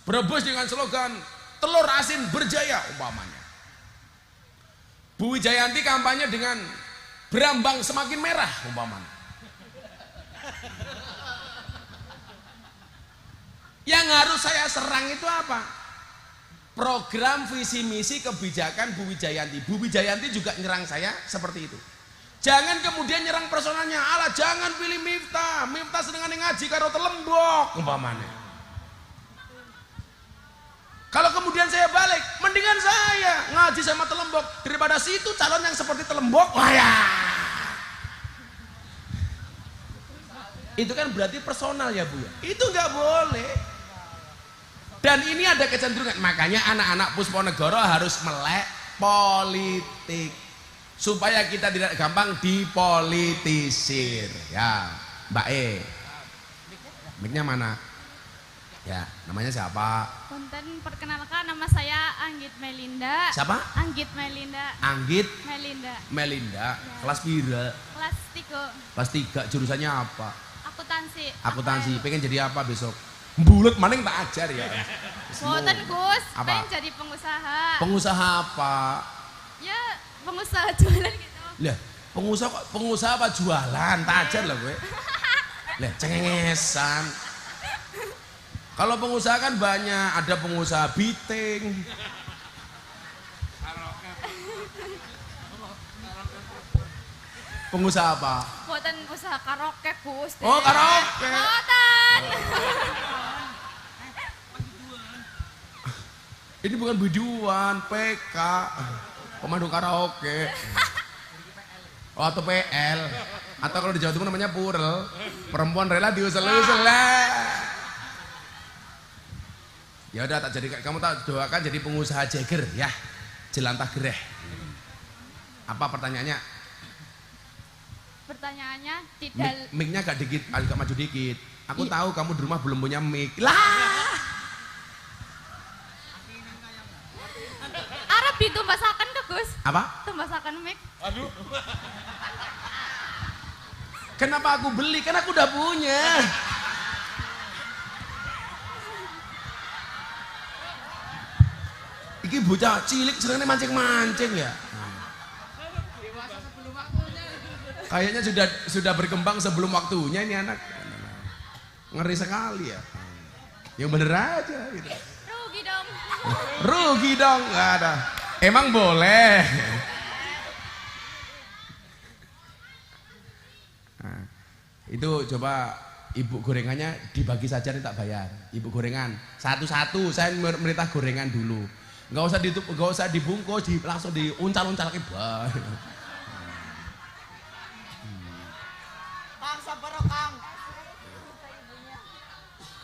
Brebes dengan slogan telur asin berjaya umpamanya. Bu Wijayanti kampanye dengan Brambang semakin merah umpamanya. Yang harus saya serang itu apa? Program visi misi kebijakan Bu Wijayanti. Bu Wijayanti juga nyerang saya seperti itu. Jangan kemudian nyerang personalnya. Alah jangan pilih Miftah. Miftah seneng ngaji karo telembok umpamanya. Kalau kemudian saya balik, mendingan saya ngaji sama telembok daripada situ calon yang seperti telembok. Wah ya. Itu kan berarti personal ya Bu ya. Itu nggak boleh. Dan ini ada kecenderungan, makanya anak-anak Pusponegoro harus melek politik supaya kita tidak gampang dipolitisir. Ya, Mbak E, mic-nya mana? Ya, namanya siapa? Punten, perkenalkan nama saya Anggit Melinda. Siapa? Anggit Melinda. Anggit Melinda. Melinda. Ya. Kelas pira? Kelas 3. Kelas 3. Jurusannya apa? Akuntansi. Akuntansi. Pengen jadi apa besok? Bulet maning tak ajar ya. Boten Gus, Apa? pengen jadi pengusaha. Pengusaha apa? Ya, pengusaha jualan gitu. Lah, pengusaha apa jualan? Tak ajar lah gue. Lah, cengengesan. Kalau pengusaha kan banyak, ada pengusaha biting. Pengusaha apa? Boten usaha karaoke Gus. Oh, karaoke. Boten. Ini bukan biduan, PK, pemandu karaoke. Oh, atau PL. Atau kalau di Jawa Timur namanya Purel. Perempuan rela diusel-usel lah. Ya udah tak jadi, kamu tak doakan jadi pengusaha Jagger ya, jelantah gereh. Apa pertanyaannya? Pertanyaannya tidak. Mic-nya agak dikit, agak maju dikit. Aku tahu kamu di rumah belum punya mic. Lah. Arab ditumbasakan ke Gus. Apa? Tumbasakan mic. Aduh. Kenapa aku beli? Kan aku udah punya. Iki bocah cilik senengnya mancing-mancing ya. Kayaknya sudah berkembang sebelum waktunya ini anak. Ngeri sekali ya. Yang bener aja gitu. Rugi dong. Rugi dong, nggak ada. Emang boleh. Nah, itu coba ibu gorengannya dibagi saja nih tak bayar. Ibu gorengan satu-satu, saya merintah gorengan dulu. Nggak usah dibungkus, langsung diuncal-uncal ke bawah. Kang, sabar Kang.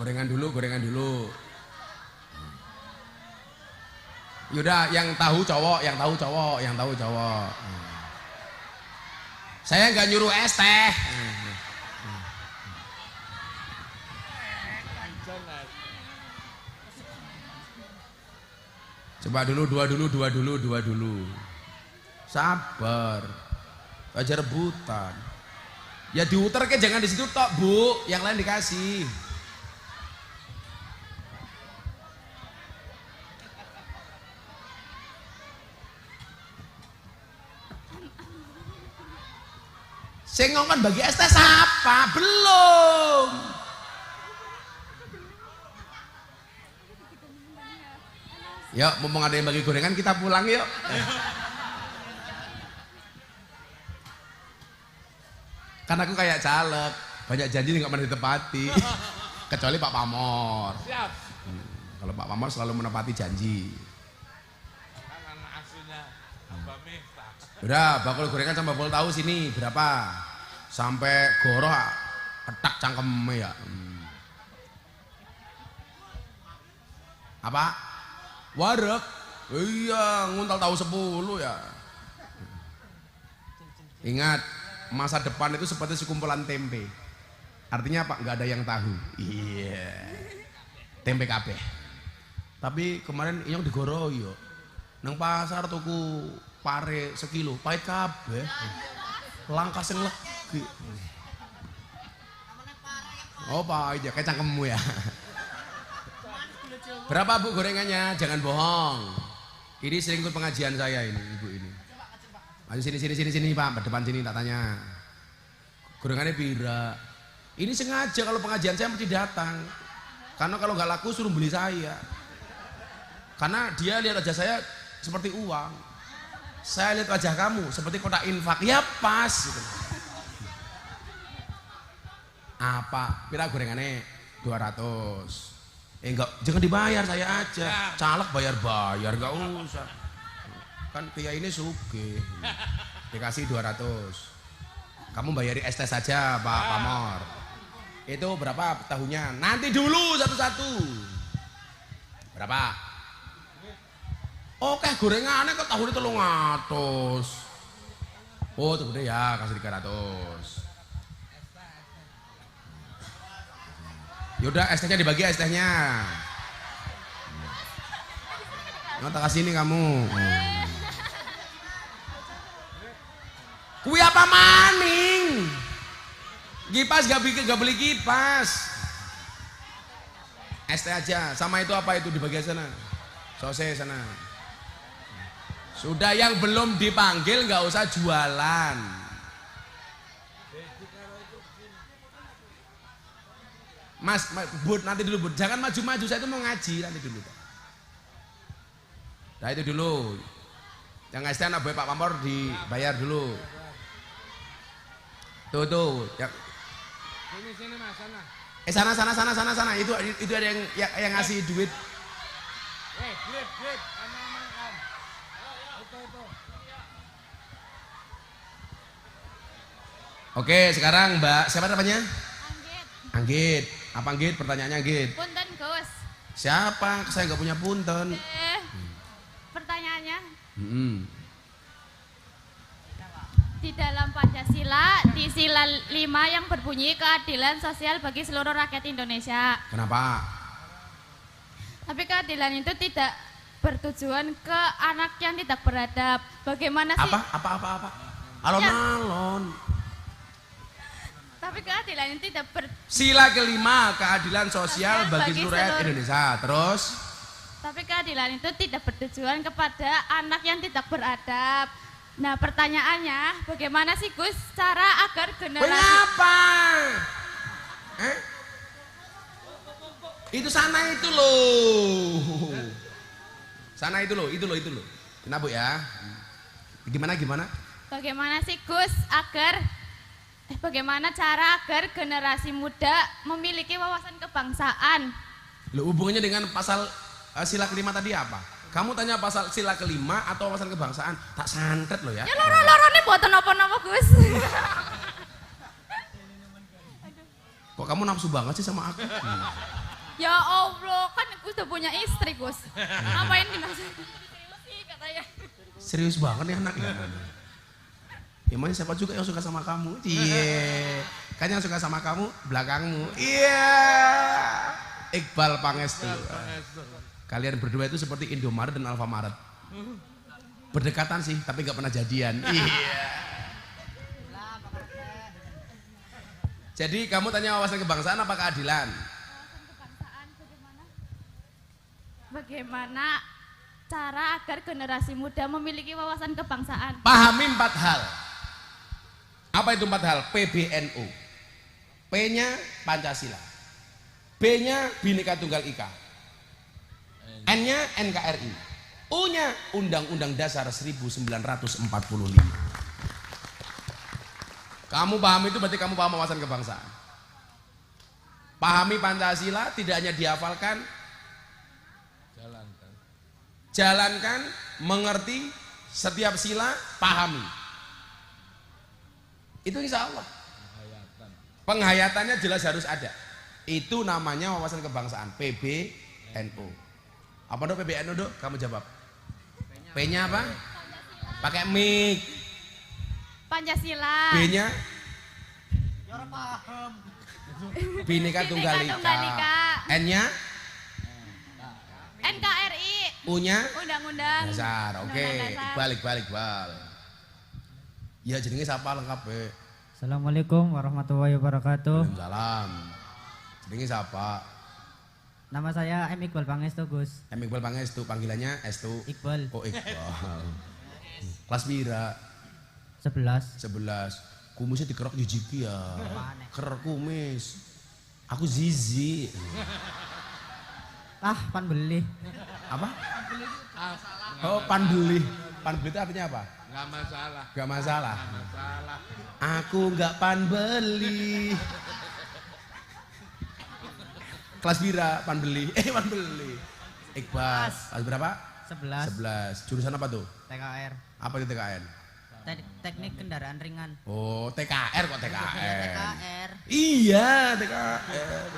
Gorengan dulu. Yaudah, yang tahu cowok. Saya nggak nyuruh es teh. Coba dulu, dua dulu. Sabar. Aja rebutan. Ya diuter ke jangan di situ tok, Bu. Yang lain dikasih. Saya ngomong bagi es teh siapa? Belum. Yuk, mumpung ada yang bagi gorengan kita pulang yuk. Karena aku kayak caleg. banyak janji nggak pernah ditepati. Kecuali Pak Pamor. Siap. Kalau Pak Pamor selalu menepati janji. Kan anak aslinya Mbak Miftah. Udah, bakul gorengan sama bakul tahu sini berapa? Sampai goroh ketak cangkemnya ya. Apa? Wareg? Iya, nguntal tahu 10 ya. Ingat, masa depan itu seperti sekumpulan tempe. Artinya apa? Nggak ada yang tahu. Iya. Tempe kabeh. Tapi kemarin yang digoroyo. Nang pasar tuku pare sekilo, pahit kabeh. Langkah sing legi. Oh, pahit ya, kayak cangkemmu ya. Berapa Bu gorengannya? Jangan bohong. Ini sering ikut pengajian saya ini, Ibu ini. Ayo sini Pak, depan sini tak tanya. Gorengannya pira? Ini sengaja kalau pengajian saya mesti datang. Karena kalau nggak laku suruh beli saya. Karena dia lihat wajah saya seperti uang. Saya lihat wajah kamu seperti kotak infak. Ya pas gitu. Apa? Pira gorengannya? 200. Enggak, jangan dibayar, saya aja. Caleg bayar-bayar, enggak usah. Kan Kiai ini sugih. Dikasih 200. Kamu bayari es teh saja, Pak Pamor. Itu berapa tahunya? Nanti dulu satu-satu. Berapa? Oke, gorengannya kok tahunya 300. Oh, itu gede ya, kasih 300. Yaudah, es tehnya dibagi, es tehnya. Nah, tak kasih ini kamu. Kui apa maning? Kipas gak beli kipas. Es teh aja, sama itu apa itu dibagi sana. Sosis sana. Sudah, yang belum dipanggil gak usah jualan. Mas, Bud, nanti dulu Bud, jangan maju-maju, saya itu mau ngaji, nanti dulu. Nah itu dulu, yang es teh anak Pak Pamor dibayar dulu. Tuh, ya. Sini Mas, sana. Sana, itu ada yang ngasih duit. Grip, aman. Itu. Oke, sekarang Mbak, siapa namanya? Anggit. Anggit. Apa Anggit? Pertanyaannya Anggit. Punten Gus. Siapa? Saya nggak punya punten. Pertanyaannya, di dalam Pancasila, di sila 5 yang berbunyi keadilan sosial bagi seluruh rakyat Indonesia. Kenapa? Tapi keadilan itu tidak bertujuan ke anak yang tidak beradab. Bagaimana sih? Apa? Alon-alon. Tapi keadilan itu tidak Sila kelima, keadilan sosial bagi seluruh rakyat Indonesia. Terus? Tapi keadilan itu tidak bertujuan kepada anak yang tidak beradab. Nah, pertanyaannya, bagaimana sih Gus cara agar generasi... Kenapa? Itu sana itu loh. Sana itu loh. Kenapa ya? Gimana? Bagaimana sih Gus bagaimana cara agar generasi muda memiliki wawasan kebangsaan? Loh, hubungannya dengan pasal sila kelima tadi apa? Kamu tanya pasal sila kelima atau wawasan kebangsaan? Tak santet loh ya. Ya loro-loro nih buat apa-apa Gus. Kok kamu nafsu banget sih sama aku? Ya Allah, kan aku udah punya istri Gus. Ngapain dimaksud? Katanya. Serius banget nih anaknya. Emangnya siapa juga yang suka sama kamu? Iya. Kan yang suka sama kamu belakangmu. Iya. Iqbal Pangestu. Kalian berdua itu seperti Indomaret dan Alfamaret. Berdekatan sih, tapi nggak pernah jadian. Iya. Jadi kamu tanya wawasan kebangsaan apa keadilan? Bagaimana cara agar generasi muda memiliki wawasan kebangsaan? Pahami 4 hal. Apa itu 4 hal? PBNU. P-nya Pancasila. B-nya Bhinneka Tunggal Ika. N-nya NKRI. U-nya Undang-Undang Dasar 1945. Kamu paham itu berarti kamu paham wawasan kebangsaan. Pahami Pancasila tidak hanya dihafalkan, jalankan, mengerti setiap sila, pahami. Itu insya Allah. Penghayatannya jelas harus ada. Itu namanya wawasan kebangsaan, PBNU. Apa dong PBNU dok? Kamu jawab. P-nya apa? Pakai mic. Pancasila. B-nya? Bhinneka Tunggal Ika. N-nya? NKRI. U-nya? Undang-undang. Dasar. Oke, Undang-undang dasar. balik. Ya jenenge siapa lengkap be? Assalamualaikum warahmatullahi wabarakatuh. Waalaikumsalam. Jenenge siapa? Nama saya M. Iqbal Pangestu, Gus. M. Iqbal Pangestu, panggilannya Estu. Iqbal. Oh Iqbal. Kelas pira? 11. 11. Kumisnya dikerok jijiki ya. Kerok kumis. Aku Zizi. Ah, pan beli. Apa? Oh, panbeli. Panbeli itu artinya apa? Nggak masalah. Gak masalah. Masalah. Aku nggak panbeli. Kelas bira panbeli. Panbeli. Iqbal. Kelas berapa? 11. 11. Jurusan apa tuh? TKR. Apa itu TKN? Teknik kendaraan ringan. Oh, TKR kok TKN? TKR. Iya, TKN.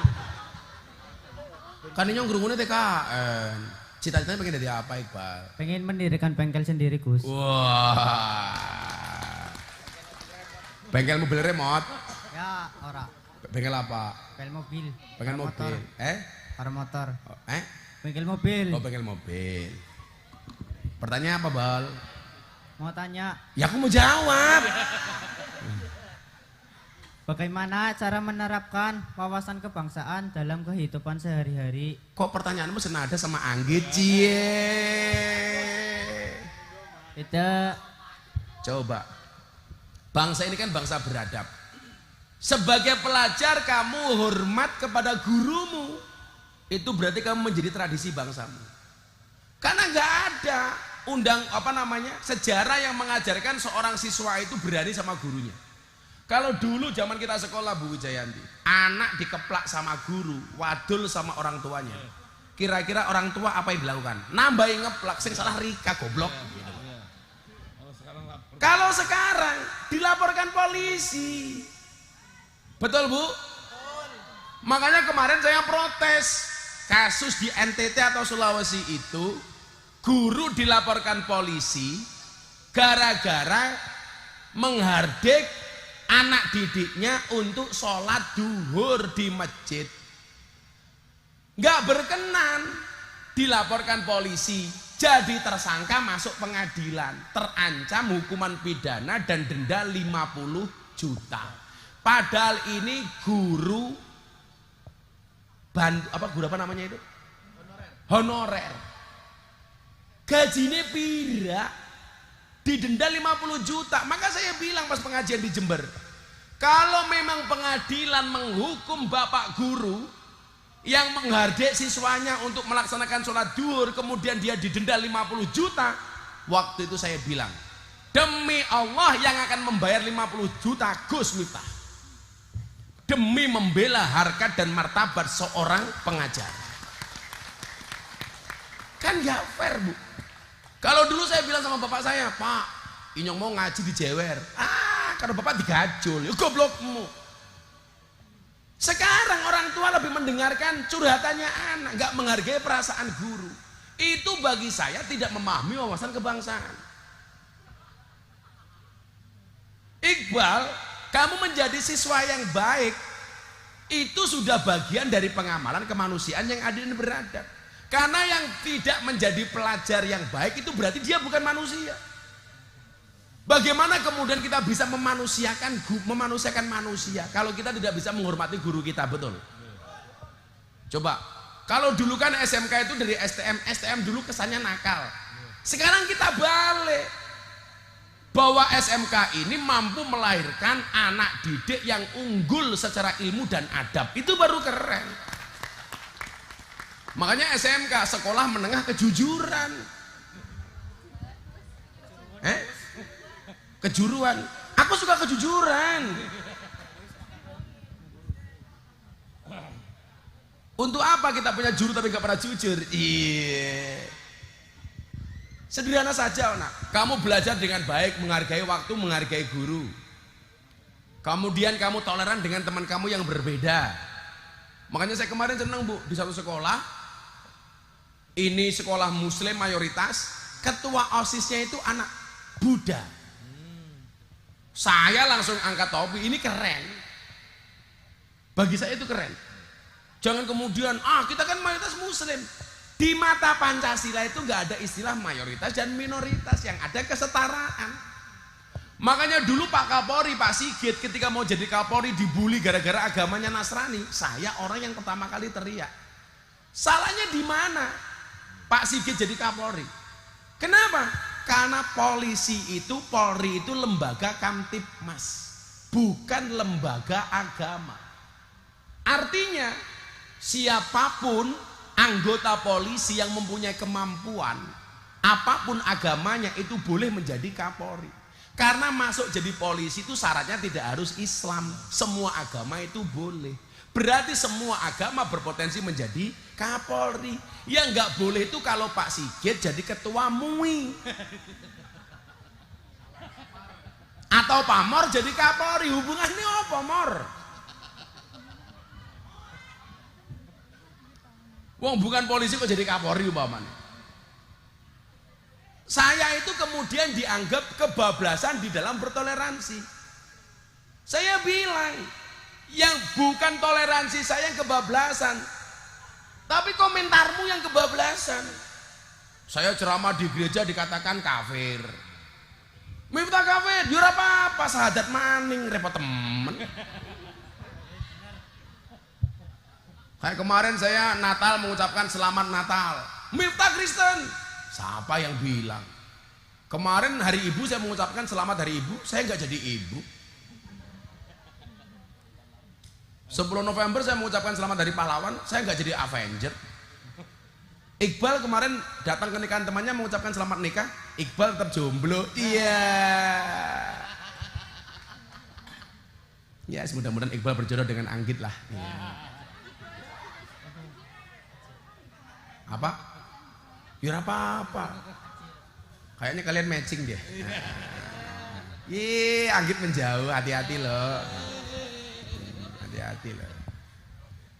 Kan ini yang gerungunnya TKN. Cita-citanya pengen jadi apa Iqbal? Pengen mendirikan bengkel sendiri, Gus. Wah. Bengkel mobil remote? Ya, ora. Bengkel apa? Bengkel mobil. Bengkel Para mobil. motor. Para motor. Oh, Bengkel mobil. Oh, bengkel mobil. Pertanyaan apa, Bal? Mau tanya, Ya aku mau jawab. bagaimana cara menerapkan wawasan kebangsaan dalam kehidupan sehari-hari? Kok pertanyaanmu senada sama Anggit, cie? Tidak. Coba. Bangsa ini kan bangsa beradab. Sebagai pelajar kamu hormat kepada gurumu. Itu berarti kamu menjadi tradisi bangsamu. Karena nggak ada sejarah yang mengajarkan seorang siswa itu berani sama gurunya. Kalau dulu zaman kita sekolah Bu Wijayanti, anak dikeplak sama guru, wadul sama orang tuanya. Kira-kira orang tua apa yang dilakukan? Nambahin ngeplak, sing salah Rika goblok. Kalau sekarang dilaporkan polisi. Betul Bu? Makanya kemarin saya protes kasus di NTT atau Sulawesi itu, guru dilaporkan polisi gara-gara menghardik anak didiknya untuk sholat duhur di masjid. Nggak berkenan, dilaporkan polisi, jadi tersangka masuk pengadilan, terancam hukuman pidana dan denda 50 juta. Padahal ini guru guru apa namanya itu? Honorer. Gajinya pira? Didenda 50 juta. Maka saya bilang pas pengajian di Jember, kalau memang pengadilan menghukum bapak guru yang menghardik siswanya untuk melaksanakan sholat duhur, kemudian dia didenda 50 juta, waktu itu saya bilang, demi Allah yang akan membayar 50 juta Gus Miftah, demi membela harkat dan martabat seorang pengajar. Kan gak fair Bu. Kalau dulu saya bilang sama bapak saya, Pak, Inyong mau ngaji di Jewer. Karena bapak digajul, ya goblokmu. Sekarang orang tua lebih mendengarkan curhatannya anak, gak menghargai perasaan guru. Itu bagi saya tidak memahami wawasan kebangsaan. Iqbal, kamu menjadi siswa yang baik, itu sudah bagian dari pengamalan kemanusiaan yang adil dan beradab. Karena yang tidak menjadi pelajar yang baik itu berarti dia bukan manusia. Bagaimana kemudian kita bisa memanusiakan manusia kalau kita tidak bisa menghormati guru kita, betul? Coba, kalau dulu kan SMK itu dari STM dulu kesannya nakal. Sekarang kita balik, bahwa SMK ini mampu melahirkan anak didik yang unggul secara ilmu dan adab. Itu baru keren. Makanya SMK, sekolah menengah kejujuran. Kejuruan. Aku suka kejujuran. Untuk apa kita punya juru tapi nggak pernah jujur? Iya. Sederhana saja, nak. Kamu belajar dengan baik, menghargai waktu, menghargai guru. Kemudian kamu toleran dengan teman kamu yang berbeda. Makanya saya kemarin senang, Bu, di satu sekolah. Ini sekolah muslim mayoritas, ketua OSISnya itu anak Buddha. Saya langsung angkat topi, ini keren. Bagi saya itu keren. Jangan kemudian, kita kan mayoritas muslim. Di mata Pancasila itu nggak ada istilah mayoritas dan minoritas, yang ada kesetaraan. Makanya dulu Pak Kapolri, Pak Sigit ketika mau jadi Kapolri dibully gara-gara agamanya Nasrani. Saya orang yang pertama kali teriak. Salahnya di mana Pak Sigit jadi Kapolri? Kenapa? Karena Polri itu lembaga Kamtibmas, bukan lembaga agama. Artinya siapapun anggota polisi yang mempunyai kemampuan, apapun agamanya itu boleh menjadi Kapolri. Karena masuk jadi polisi itu syaratnya tidak harus Islam, semua agama itu boleh. Berarti semua agama berpotensi menjadi Kapolri. Yang nggak boleh itu kalau Pak Sigit jadi ketua MUI atau Pak Mor jadi Kapolri. Hubungannya apa, Mor? Wong bukan polisi kok jadi Kapolri umpamanya. Saya itu kemudian dianggap kebablasan di dalam bertoleransi. Saya bilang, yang bukan toleransi saya yang kebablasan, tapi komentarmu yang kebablasan. Saya ceramah di gereja dikatakan kafir. Miftah kafir, jura apa-apa, sahadat maning, repot temen. Kayak kemarin saya Natal mengucapkan selamat Natal. Miftah Kristen. Siapa yang bilang? Kemarin hari ibu saya mengucapkan selamat hari ibu, saya nggak jadi ibu. 10 November saya mengucapkan selamat hari pahlawan, saya nggak jadi Avenger. Iqbal kemarin datang ke nikahan temannya mengucapkan selamat nikah, Iqbal tetap jomblo. Iya. Ya, mudah-mudahan Iqbal berjodoh dengan Anggit lah. Apa? Ya apa-apa. Kayaknya kalian matching dia. Anggit menjauh, hati-hati loh. Hati-hati loh.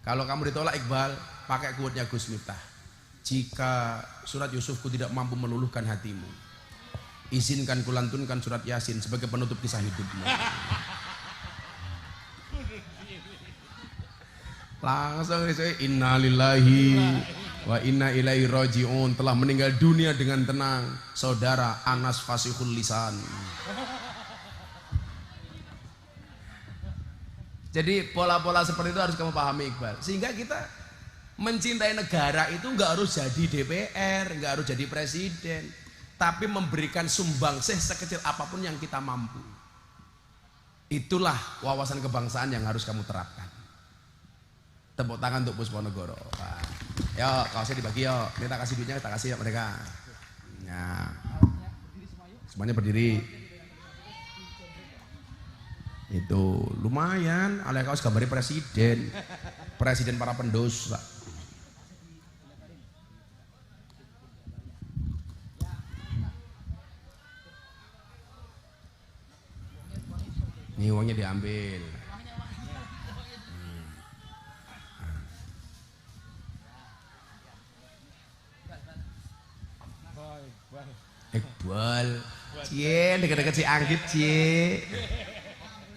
Kalau kamu ditolak Iqbal, pakai quote-nya Gus Miftah. Jika surat Yusufku tidak mampu meluluhkan hatimu, izinkan kulantunkan surat Yasin sebagai penutup kisah hidupmu. Langsung innalillahi wa inna ilaihi raji'un, telah meninggal dunia dengan tenang saudara Anas Fasihul Lisan. Jadi pola-pola seperti itu harus kamu pahami, Iqbal. Sehingga kita mencintai negara itu nggak harus jadi DPR, nggak harus jadi presiden, tapi memberikan sumbangsih sekecil apapun yang kita mampu. Itulah wawasan kebangsaan yang harus kamu terapkan. Tepuk tangan untuk Pusponegoro. Yo, kaosnya dibagi yo. Kita kasih duitnya, kita kasih ya mereka. Nah, semuanya berdiri. Itu lumayan. Ada kaos gambarnya presiden, presiden para pendosa. Ini uangnya diambil. Iqbal, cie, deket-deket si Anggit, cie.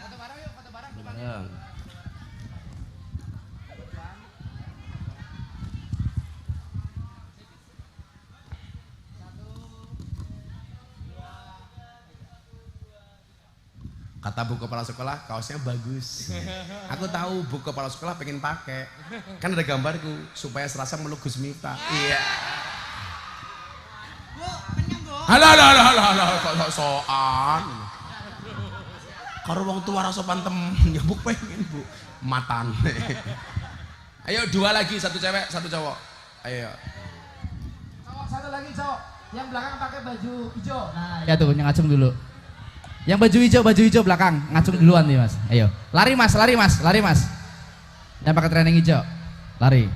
Foto bareng yuk, foto bareng. Kata bu kepala sekolah, kaosnya bagus. Aku tahu bu kepala sekolah pengen pakai. Kan ada gambarku supaya serasa meluk Gus Miftah. Iya. Halah, kok soan. Karo wong tua rasa pantem, ya bu pengen bu matan. Ayo 2 lagi, 1 cewek, 1 cowok. Ayo. Cowok 1 lagi cowok, yang belakang pakai baju hijau. Nah, ya tuh yang ngacung dulu. Yang baju hijau belakang, ngacung duluan nih mas. Ayo, lari mas. Yang pakai training hijau, lari.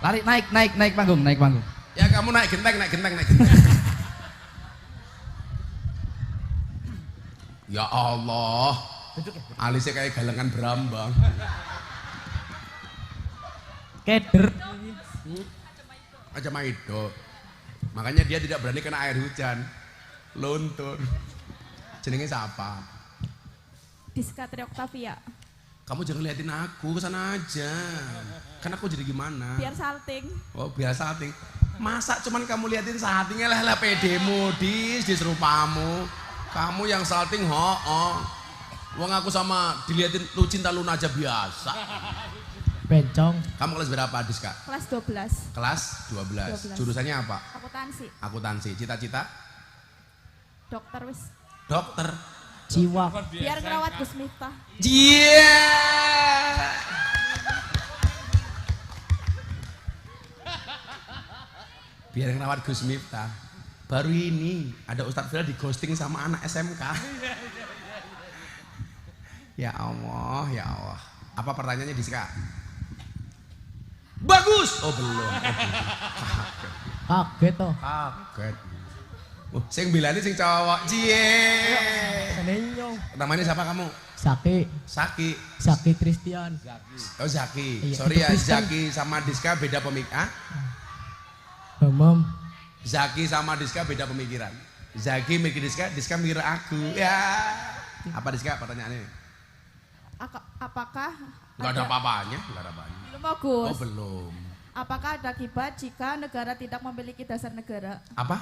Lari naik panggung. Ya kamu naik genteng. Ya Allah. Alisnya kayak galengan berambang. Keder. Aja Maido. Makanya dia tidak berani kena air hujan. Luntur. Jenenge siapa? Diska Tri Octavia. Kamu jangan liatin aku, kesana aja. Kan aku jadi gimana? Biar salting. Oh biasa salting. Masa cuman kamu liatin saltingnya lah pedemu diserupamu. Kamu yang salting Wong aku sama diliatin lu cinta Luna aja biasa. Bencong. Kamu kelas berapa Diska? Kelas 12. Kelas 12. Jurusannya apa? Akuntansi. Akuntansi. Cita-cita? Dokter wis. Dokter. Jiwa. Biar ngerawat Gus Miftah. Biar ngerawat Gus Miftah. Baru ini ada Ustadz Fira di ghosting sama anak SMK. Ya Allah. Apa pertanyaannya Diska? Bagus. Oh belum. Kaget toh. Kaget. Sing bilani sing cowok. Nenyong. Namanya siapa kamu? Saki Christian. Oh Zaki. Iya, Sorry ya, Kristen. Zaki sama Diska beda pemikiran. Mamam. Zaki sama Diska beda pemikiran. Zaki mikir Diska mikir aku. Ya. Apa Diska pertanyaannya? Apakah Enggak ada apa-apanya, Belum bagus. Oh belum. Apakah ada akibat jika negara tidak memiliki dasar negara? Apa?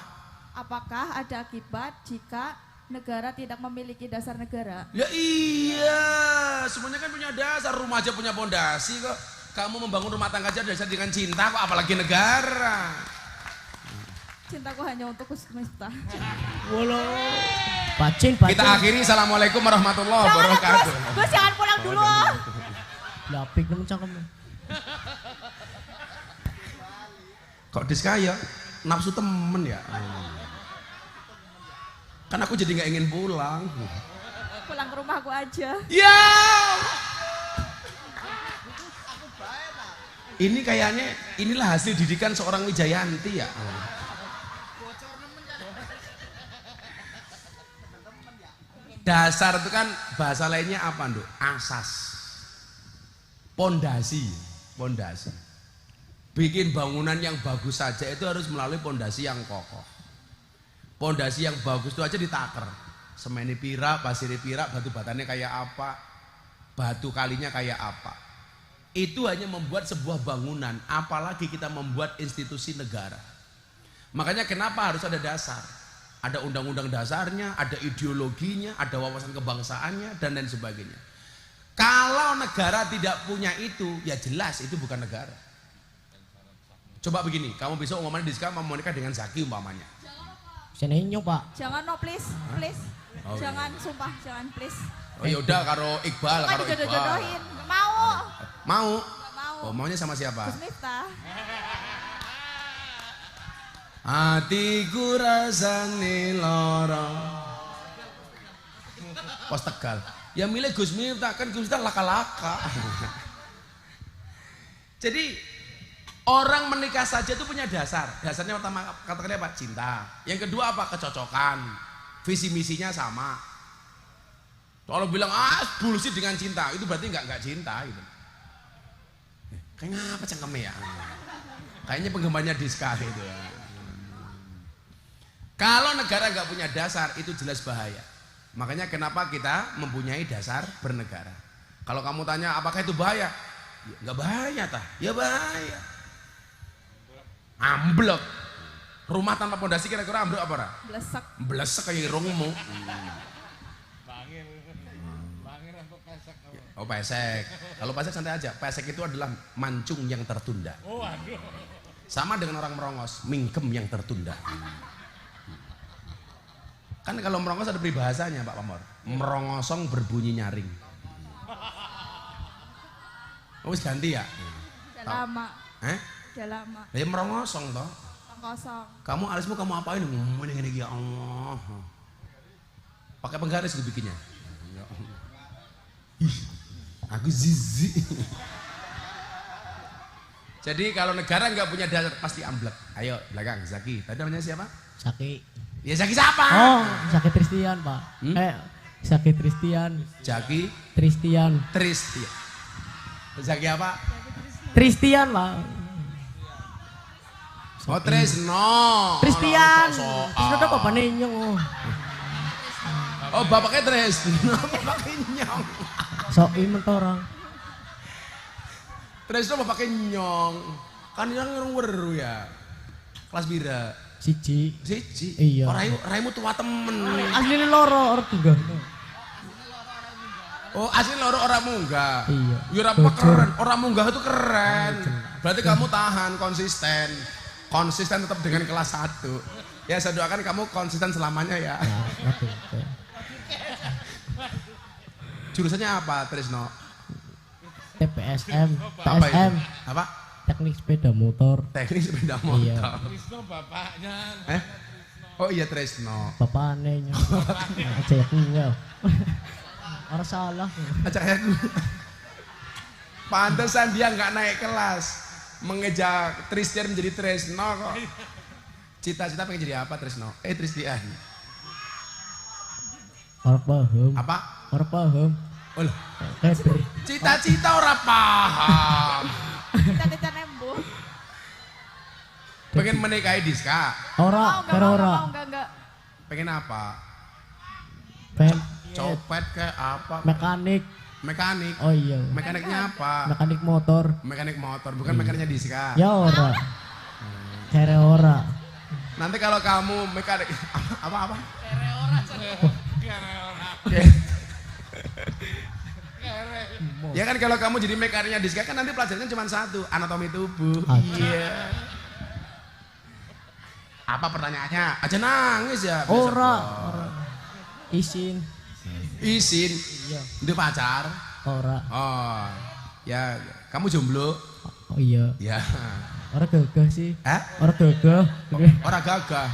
Apakah ada akibat jika negara tidak memiliki dasar negara? Ya iya, semuanya kan punya dasar, rumah aja punya pondasi kok. Kamu membangun rumah tangga aja dasar dengan cinta kok, apalagi negara. Cintaku hanya untuk Gus Miftah. Bacin. Kita akhiri, assalamualaikum warahmatullahi wabarakatuh. Gus jangan pulang dulu. Lapik nemen cangkem. Kok Diska ya nafsu temen ya? Kan aku jadi nggak ingin pulang. Pulang ke rumahku aja. Ya. Ini kayaknya inilah hasil didikan seorang Wijayanti ya. Dasar itu kan bahasa lainnya apa, Nduk? Asas. Pondasi. Bikin bangunan yang bagus saja itu harus melalui pondasi yang kokoh. Pondasi yang bagus itu aja ditaker. Semeni pira, pasir pira, batu batanya kayak apa, batu kalinya kayak apa. Itu hanya membuat sebuah bangunan, apalagi kita membuat institusi negara. Makanya kenapa harus ada dasar? Ada undang-undang dasarnya, ada ideologinya, ada wawasan kebangsaannya, dan lain sebagainya. Kalau negara tidak punya itu, ya jelas itu bukan negara. Coba begini, kamu besok ngomongnya Diska mau menikah dengan Zaki umpamanya. Nenyong Pak. Jangan no please. Oh, jangan sumpah, jangan please. Oh ya udah karo Iqbal, karo Iqbal. Jodoh-jodohin. Mau. Mau? Mau. Oh, maunya sama siapa? Gus Miftah. Hatiku rasane lara. Pos Tegal. Ya milih Gus Miftah, kan Gus Miftah laka-laka. Jadi orang menikah saja itu punya dasar. Dasarnya pertama katakannya apa? Cinta. Yang kedua apa? Kecocokan. Visi misinya sama. Kalau bilang bullshit dengan cinta, itu berarti nggak cinta gitu. Kayaknya apa cangkemnya ya? Kayaknya penggemarnya Diska gitu ya. Kalau negara nggak punya dasar itu jelas bahaya. Makanya kenapa kita mempunyai dasar bernegara. Kalau kamu tanya apakah itu bahaya? Ya, nggak bahaya tah? Ya bahaya. Amblok. Rumah tanpa pondasi kira-kira amblok apa ora? Blesek. Blesek kayak irungmu. Oh pesek. Kalau pesek santai aja. Pesek itu adalah mancung yang tertunda. Sama dengan orang merongos, mingkem yang tertunda. Kan kalau merongos ada peribahasanya Pak Pamor. Merongosong berbunyi nyaring. Oh wis ganti ya? Udah lama. Udah lama. Ya merongosong toh. Kosong. Kamu alismu kamu apain? Ngomongin ini ya Allah. Pakai penggaris gue bikinnya. Ya Allah. Ih, aku zizi. Jadi kalau negara nggak punya dasar pasti amblek. Ayo belakang Zaki. Tadi namanya siapa? Zaki. Ya Zaki siapa? Oh, Zaki Tristian, Pak. Zaki Tristian. Zaki Tristian. Tristian. Zaki apa? Tristian, Pak. Oh Tresno. Tristian. Sok-sokan. Sudah kok panenyong. Oh bapaknya Tresno, bapaknya Nyong. Sok mentorang. Tresno bapaknya Nyong. Kan yang weru ya. Kelas bira. Siji. Siji. Iya. Oh raimu tua temen. Asli loro orang tunggal. Oh asli loro orang munggah. Iya. Ya apa keren. Orang munggah itu keren. Berarti kamu tahan konsisten. Konsisten tetap dengan kelas 1. Ya saya doakan kamu konsisten selamanya ya. Jurusannya apa Tresno? TPSM. Apa itu? TSM. Apa? Teknik sepeda motor. Teknik sepeda motor. Iya. Trisno bapaknya. Oh iya Tresno. Bapaknya nya. Aja ya kuwe. Orang salah. Ajak aku. Pantesan dia nggak naik kelas. Mengejak Tristian menjadi Tresno kok. Cita-cita pengen jadi apa Tresno? Tristian. Orang paham. Apa? Orang paham. Oh lah. Header. Cita-cita orang paham. Cita-cita nembo. Pengen menikahi Diska. Ora, ora. Enggak. Pengen apa? Pengen Copet kayak apa? mekanik. Mekanik. Oh iya. Mekaniknya apa? Mekanik motor. Mekanik motor, bukan mekaniknya Diska. Ya ora. Cere ora. Nanti kalau kamu mekanik apa? Ya kan kalau kamu jadi mekaniknya Diska kan nanti pelajarannya cuma 1, anatomi tubuh. Iya. Apa pertanyaannya? Aja nangis ya. Ora. Isin. Izin. Iya. Itu pacar. Ora. Oh. Ya, kamu jomblo? Oh iya. Ya. Ora gagah sih. Hah? Ora gagah. Orang gagah.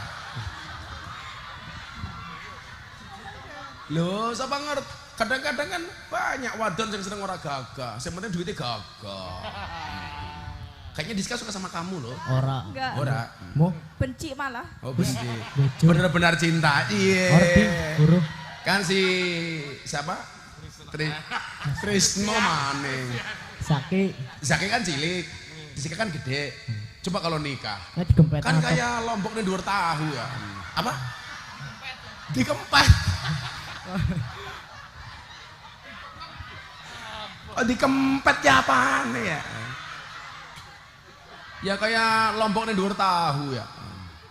Loh, siapa ngerti? Kadang-kadang kan banyak wadon yang seneng orang gagah. Yang penting duitnya gagah. Kayaknya Diska suka sama kamu loh. Ora. Enggak. Ora. Mau Benci malah. Oh benci. bocor. Benar-benar cinta. Iya. Ora di guru. Kan si siapa? Trisno Maning. Zaki. Zaki kan cilik. Diska kan gede. Coba kalau nikah. Nah digempet Kan apa? kayak lombok nih 2 tahu ya. Apa? Dikempet. Oh dikempet ya apaan ya? Ya kayak lombok nih 2 tahu ya.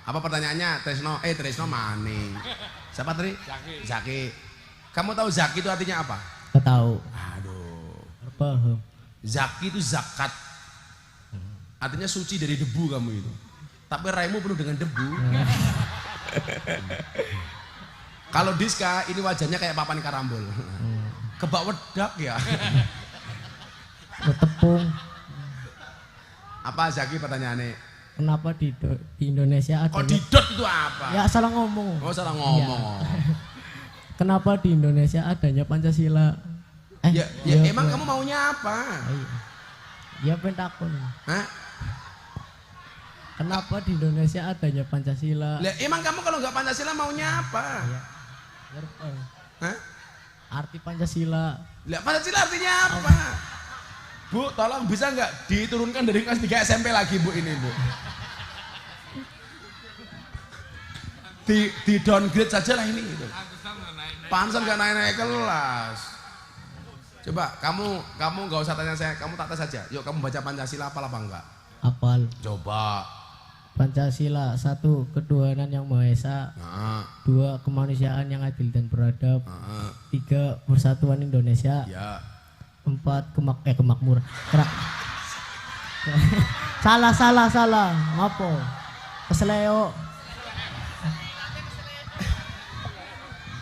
Apa pertanyaannya? Tresno Maning. Siapa tadi? Zaki. Kamu tahu Zaki itu artinya apa? Gak tahu. Aduh. Paham. Zaki itu zakat. Artinya suci dari debu kamu itu. Tapi raimu penuh dengan debu. Kalau Diska ini wajahnya kayak papan karambol. Kebak wedak ya. Tepung. Apa Zaki pertanyaannya? Kenapa di Indonesia ada? Oh didot itu apa? Ya salah ngomong. Oh salah ngomong. Kenapa di Indonesia adanya Pancasila? Ya emang kamu maunya apa? Ya pentakon. Hah? Kenapa di Indonesia adanya Pancasila? Lah emang kamu kalau nggak Pancasila maunya apa? Ya. Hah? Arti Pancasila. Lah Pancasila artinya apa? Bu, tolong bisa nggak diturunkan dari kelas 3 SMP lagi Bu ini Bu? Di downgrade saja lah ini gitu. Pantesan nggak naik kelas. Coba kamu nggak usah tanya saya, kamu tak tes saja. Yuk kamu baca Pancasila apa enggak? Apal. Coba. Pancasila 1. Ketuhanan yang Maha Esa. 2. Kemanusiaan yang adil dan beradab. 3. Persatuan Indonesia. Ya. 4. Kemakmuran. Salah. Apa? Kesleo.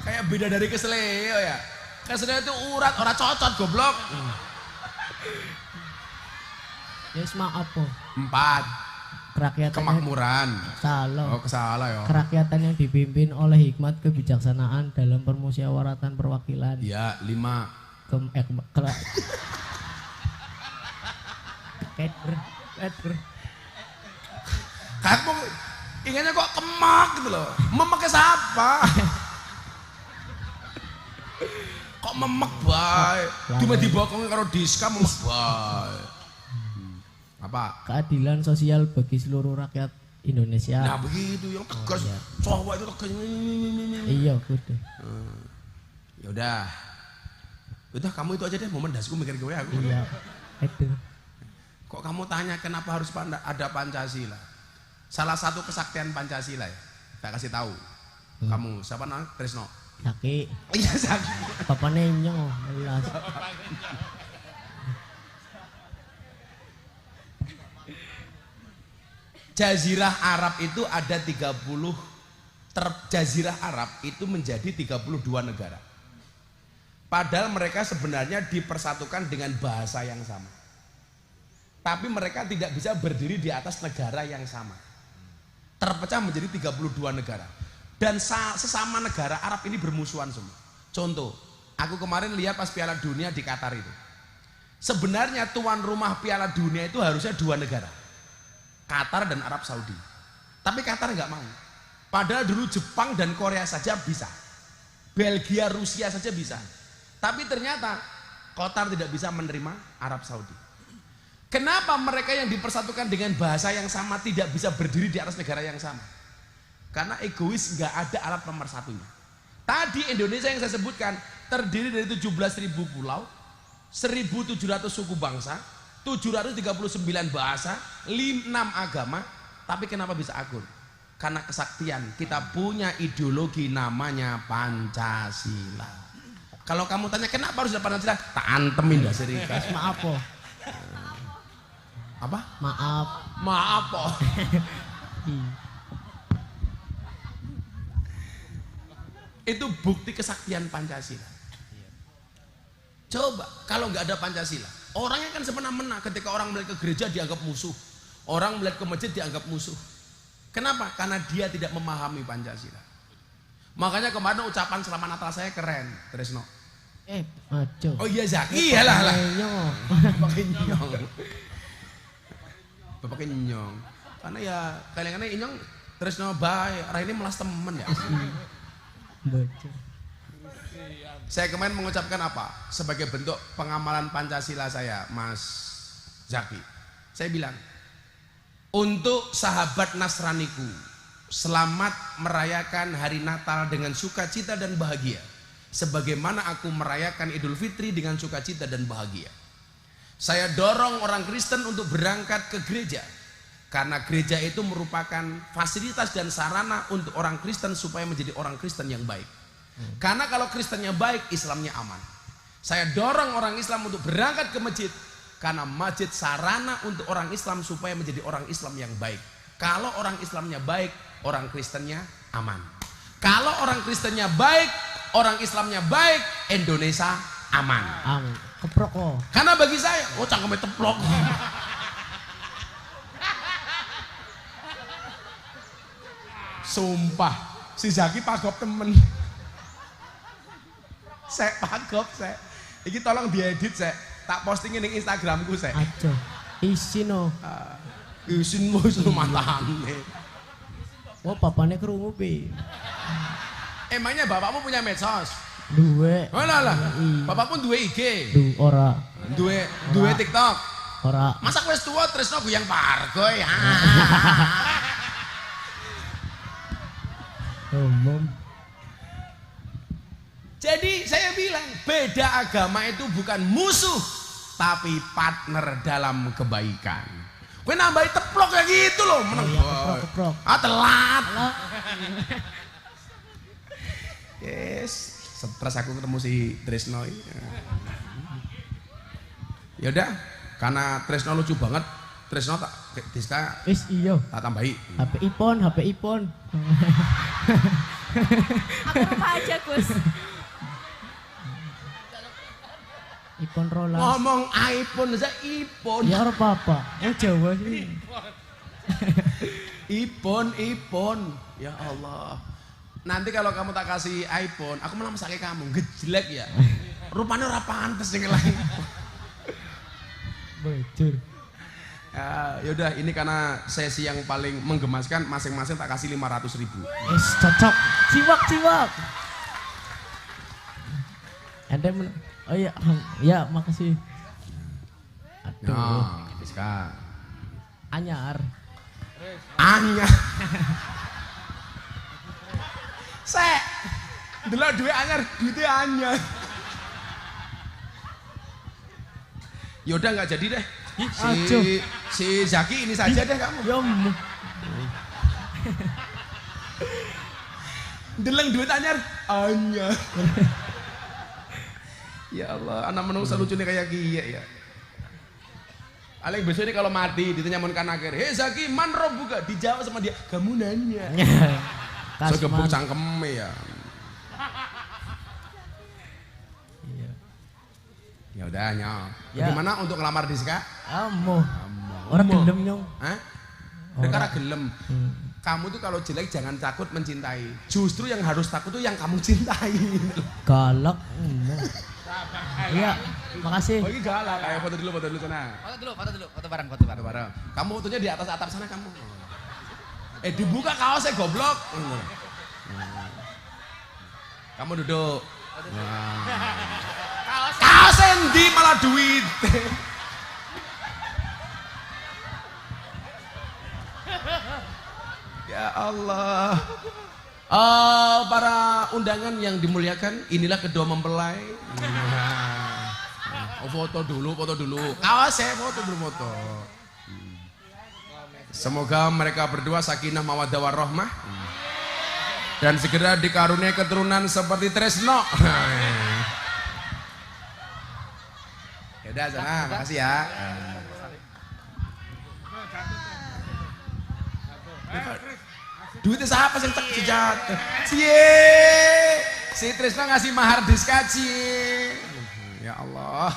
Kayak beda dari kesleo ya. Kesleo itu urat, orang cocot goblok. Yes, apa? 4. Kerakyatan. Kemakmuran. Salah. Oh kesalah ya. Kerakyatan yang dipimpin oleh hikmat kebijaksanaan dalam permusyawaratan perwakilan. Ya 5. Kamu ingatnya kok kemak gitu loh. Memakai siapa? Kok memek bae? Cuma dibokong karo diska memek bae. Apa? Keadilan sosial bagi seluruh rakyat Indonesia. Nah begitu yang tegas. iya. Cowok itu tegas. Iya, kudu. Ya udah kamu itu aja deh, momen dasku mikir gue aku. Iya. Itu. Kok kamu tanya kenapa harus ada Pancasila? Salah satu kesaktian Pancasila ya. Tak kasih tahu. Kamu siapa namanya? Tresno. Saki. Iya Saki. Papane nyong. Jelas. Jazirah Arab itu ada 30 Jazirah Arab itu menjadi 32 negara. Padahal mereka sebenarnya dipersatukan dengan bahasa yang sama. Tapi mereka tidak bisa berdiri di atas negara yang sama. Terpecah menjadi 32 negara. Dan sesama negara Arab ini bermusuhan semua. Contoh, aku kemarin lihat pas Piala Dunia di Qatar itu. Sebenarnya tuan rumah Piala Dunia itu harusnya 2 negara. Qatar dan Arab Saudi. Tapi Qatar nggak mau. Padahal dulu Jepang dan Korea saja bisa. Belgia, Rusia saja bisa. Tapi ternyata Qatar tidak bisa menerima Arab Saudi. Kenapa mereka yang dipersatukan dengan bahasa yang sama tidak bisa berdiri di atas negara yang sama? Karena egois, nggak ada alat nomor satunya. Tadi Indonesia yang saya sebutkan terdiri dari 17.000 pulau, 1.700 suku bangsa, 739 bahasa, 6 agama, tapi kenapa bisa akur? Karena kesaktian, kita punya ideologi namanya Pancasila. Kalau kamu tanya kenapa harus ada Pancasila, tak antemin dah serikas. Maaf po. Apa? Maaf. Maaf po. Itu bukti kesaktian Pancasila. Coba kalau nggak ada Pancasila, orangnya kan semena-mena. Ketika orang melihat ke gereja dianggap musuh, orang melihat ke masjid dianggap musuh. Kenapa? Karena dia tidak memahami Pancasila. Makanya kemarin ucapan selamat Natal saya keren, Tresno. Aco. Oh iya Zaki, iyalah lah. Pakai nyong. Pakai nyong. Karena ya kalian-kalian inyong Tresno bae, arah ini melas temen ya. Bocor. Saya kemarin mengucapkan apa? Sebagai bentuk pengamalan Pancasila saya, Mas Zaki. Saya bilang, untuk sahabat Nasraniku, selamat merayakan hari Natal dengan sukacita dan bahagia. Sebagaimana aku merayakan Idul Fitri dengan sukacita dan bahagia. Saya dorong orang Kristen untuk berangkat ke gereja. Karena gereja itu merupakan fasilitas dan sarana untuk orang Kristen supaya menjadi orang Kristen yang baik. Karena kalau Kristennya baik, Islamnya aman. Saya dorong orang Islam untuk berangkat ke masjid. Karena masjid sarana untuk orang Islam supaya menjadi orang Islam yang baik. Kalau orang Islamnya baik, orang Kristennya aman. Kalau orang Kristennya baik, orang Islamnya baik, Indonesia aman. Amin. Keprok kok. Karena bagi saya, oh cangkemnya teplok. Sumpah, si Zaki pagop temen. Saya pagop, saya. Iki tolong diedit, saya. Tak postingin di Instagramku, saya. Aco. Isin oh. Isinmu suruh matane. Oh, papane krungu pi. Emangnya bapakmu punya medsos? Duwe. Mana lah? Bapak pun duwe IG. Ora. Duwe TikTok. Ora. Masa wis tua Tresno guyang pargo ya. Umum. Jadi saya bilang beda agama itu bukan musuh tapi partner dalam kebaikan. Kowe nambahi teplok kayak gitu loh, meneng. Iya, keprok. Ah telat. Yes, stres aku ketemu si Tresno. Ya udah, karena Tresno lucu banget, Tresno tak Diska Wis iya. tak tambahi. HP ipon. Aku lupa aja Gus. Ipon rolas. Ngomong iPhone aja iPhone. Ya ora apa-apa. Oh Jawa sih. iPhone. Ya Allah. Nanti kalau kamu tak kasih iPhone, aku malah mesake kamu, gejelek ya. Rupanya ora pantes sing lain. Bocor. Yaudah, ini karena sesi yang paling menggemaskan, masing-masing tak kasih 500.000. Cocok. Ciwak. Anda oh iya, ya makasih. Aduh. Nah, Rizka. Anyar. Sek. Delok duit anyar, duitnya anyar. Yaudah nggak jadi deh. Si Zaki ini saja deh kamu. Deleng duit anyar. Ya Allah, anak menungsa lucunya kayak gini ya. Alek besok ini kalau mati ditanya mon kan akhir, "Hei Zaki, man robuka?" Dijawab sama dia, "Kamu nanya." So gebuk cangkeme ya. Ya udah nyok. Ya. Gimana untuk ngelamar Diska? Orang gelem nyong. Hah? Karena gelem. Kamu tuh kalau jelek jangan takut mencintai. Justru yang harus takut tuh yang kamu cintai. Galak. Iya, makasih. Oh, ini galak. Ayo foto dulu sana. Foto bareng. Kamu fotonya di atas atap sana kamu. Dibuka kaosnya goblok. Kamu duduk. Kaos endi malah duit. Ya Allah. Para undangan yang dimuliakan, inilah kedua mempelai. Foto dulu. Kaosnya foto dulu. Semoga mereka berdua sakinah mawaddah warahmah dan segera dikaruniai keturunan seperti Tresno. Ya udah sana, makasih ya. Duitnya siapa sih tak sejat? Si Tresno ngasih mahar Diska cie. Ya Allah,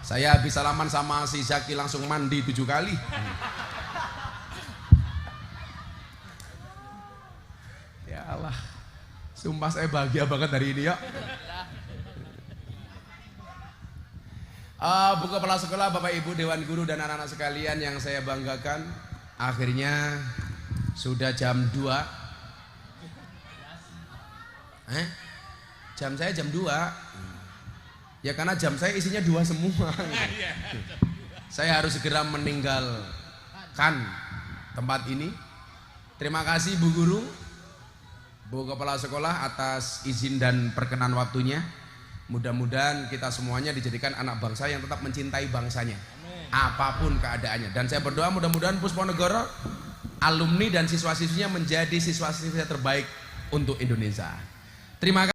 saya habis salaman sama si Zaki langsung mandi 7 kali. Ya Allah, sumpah saya bahagia banget hari ini ya. Bu Kepala Sekolah, Bapak Ibu, Dewan Guru dan anak-anak sekalian yang saya banggakan, akhirnya sudah jam 2. Jam saya jam 2. Ya karena jam saya isinya 2 semua. Saya harus segera meninggalkan tempat ini. Terima kasih Bu Guru, Bu Kepala Sekolah atas izin dan perkenan waktunya. Mudah-mudahan kita semuanya dijadikan anak bangsa yang tetap mencintai bangsanya. Apapun keadaannya. Dan saya berdoa mudah-mudahan Pusponegoro, alumni dan siswa-siswinya menjadi siswa-siswa terbaik untuk Indonesia. Terima kasih.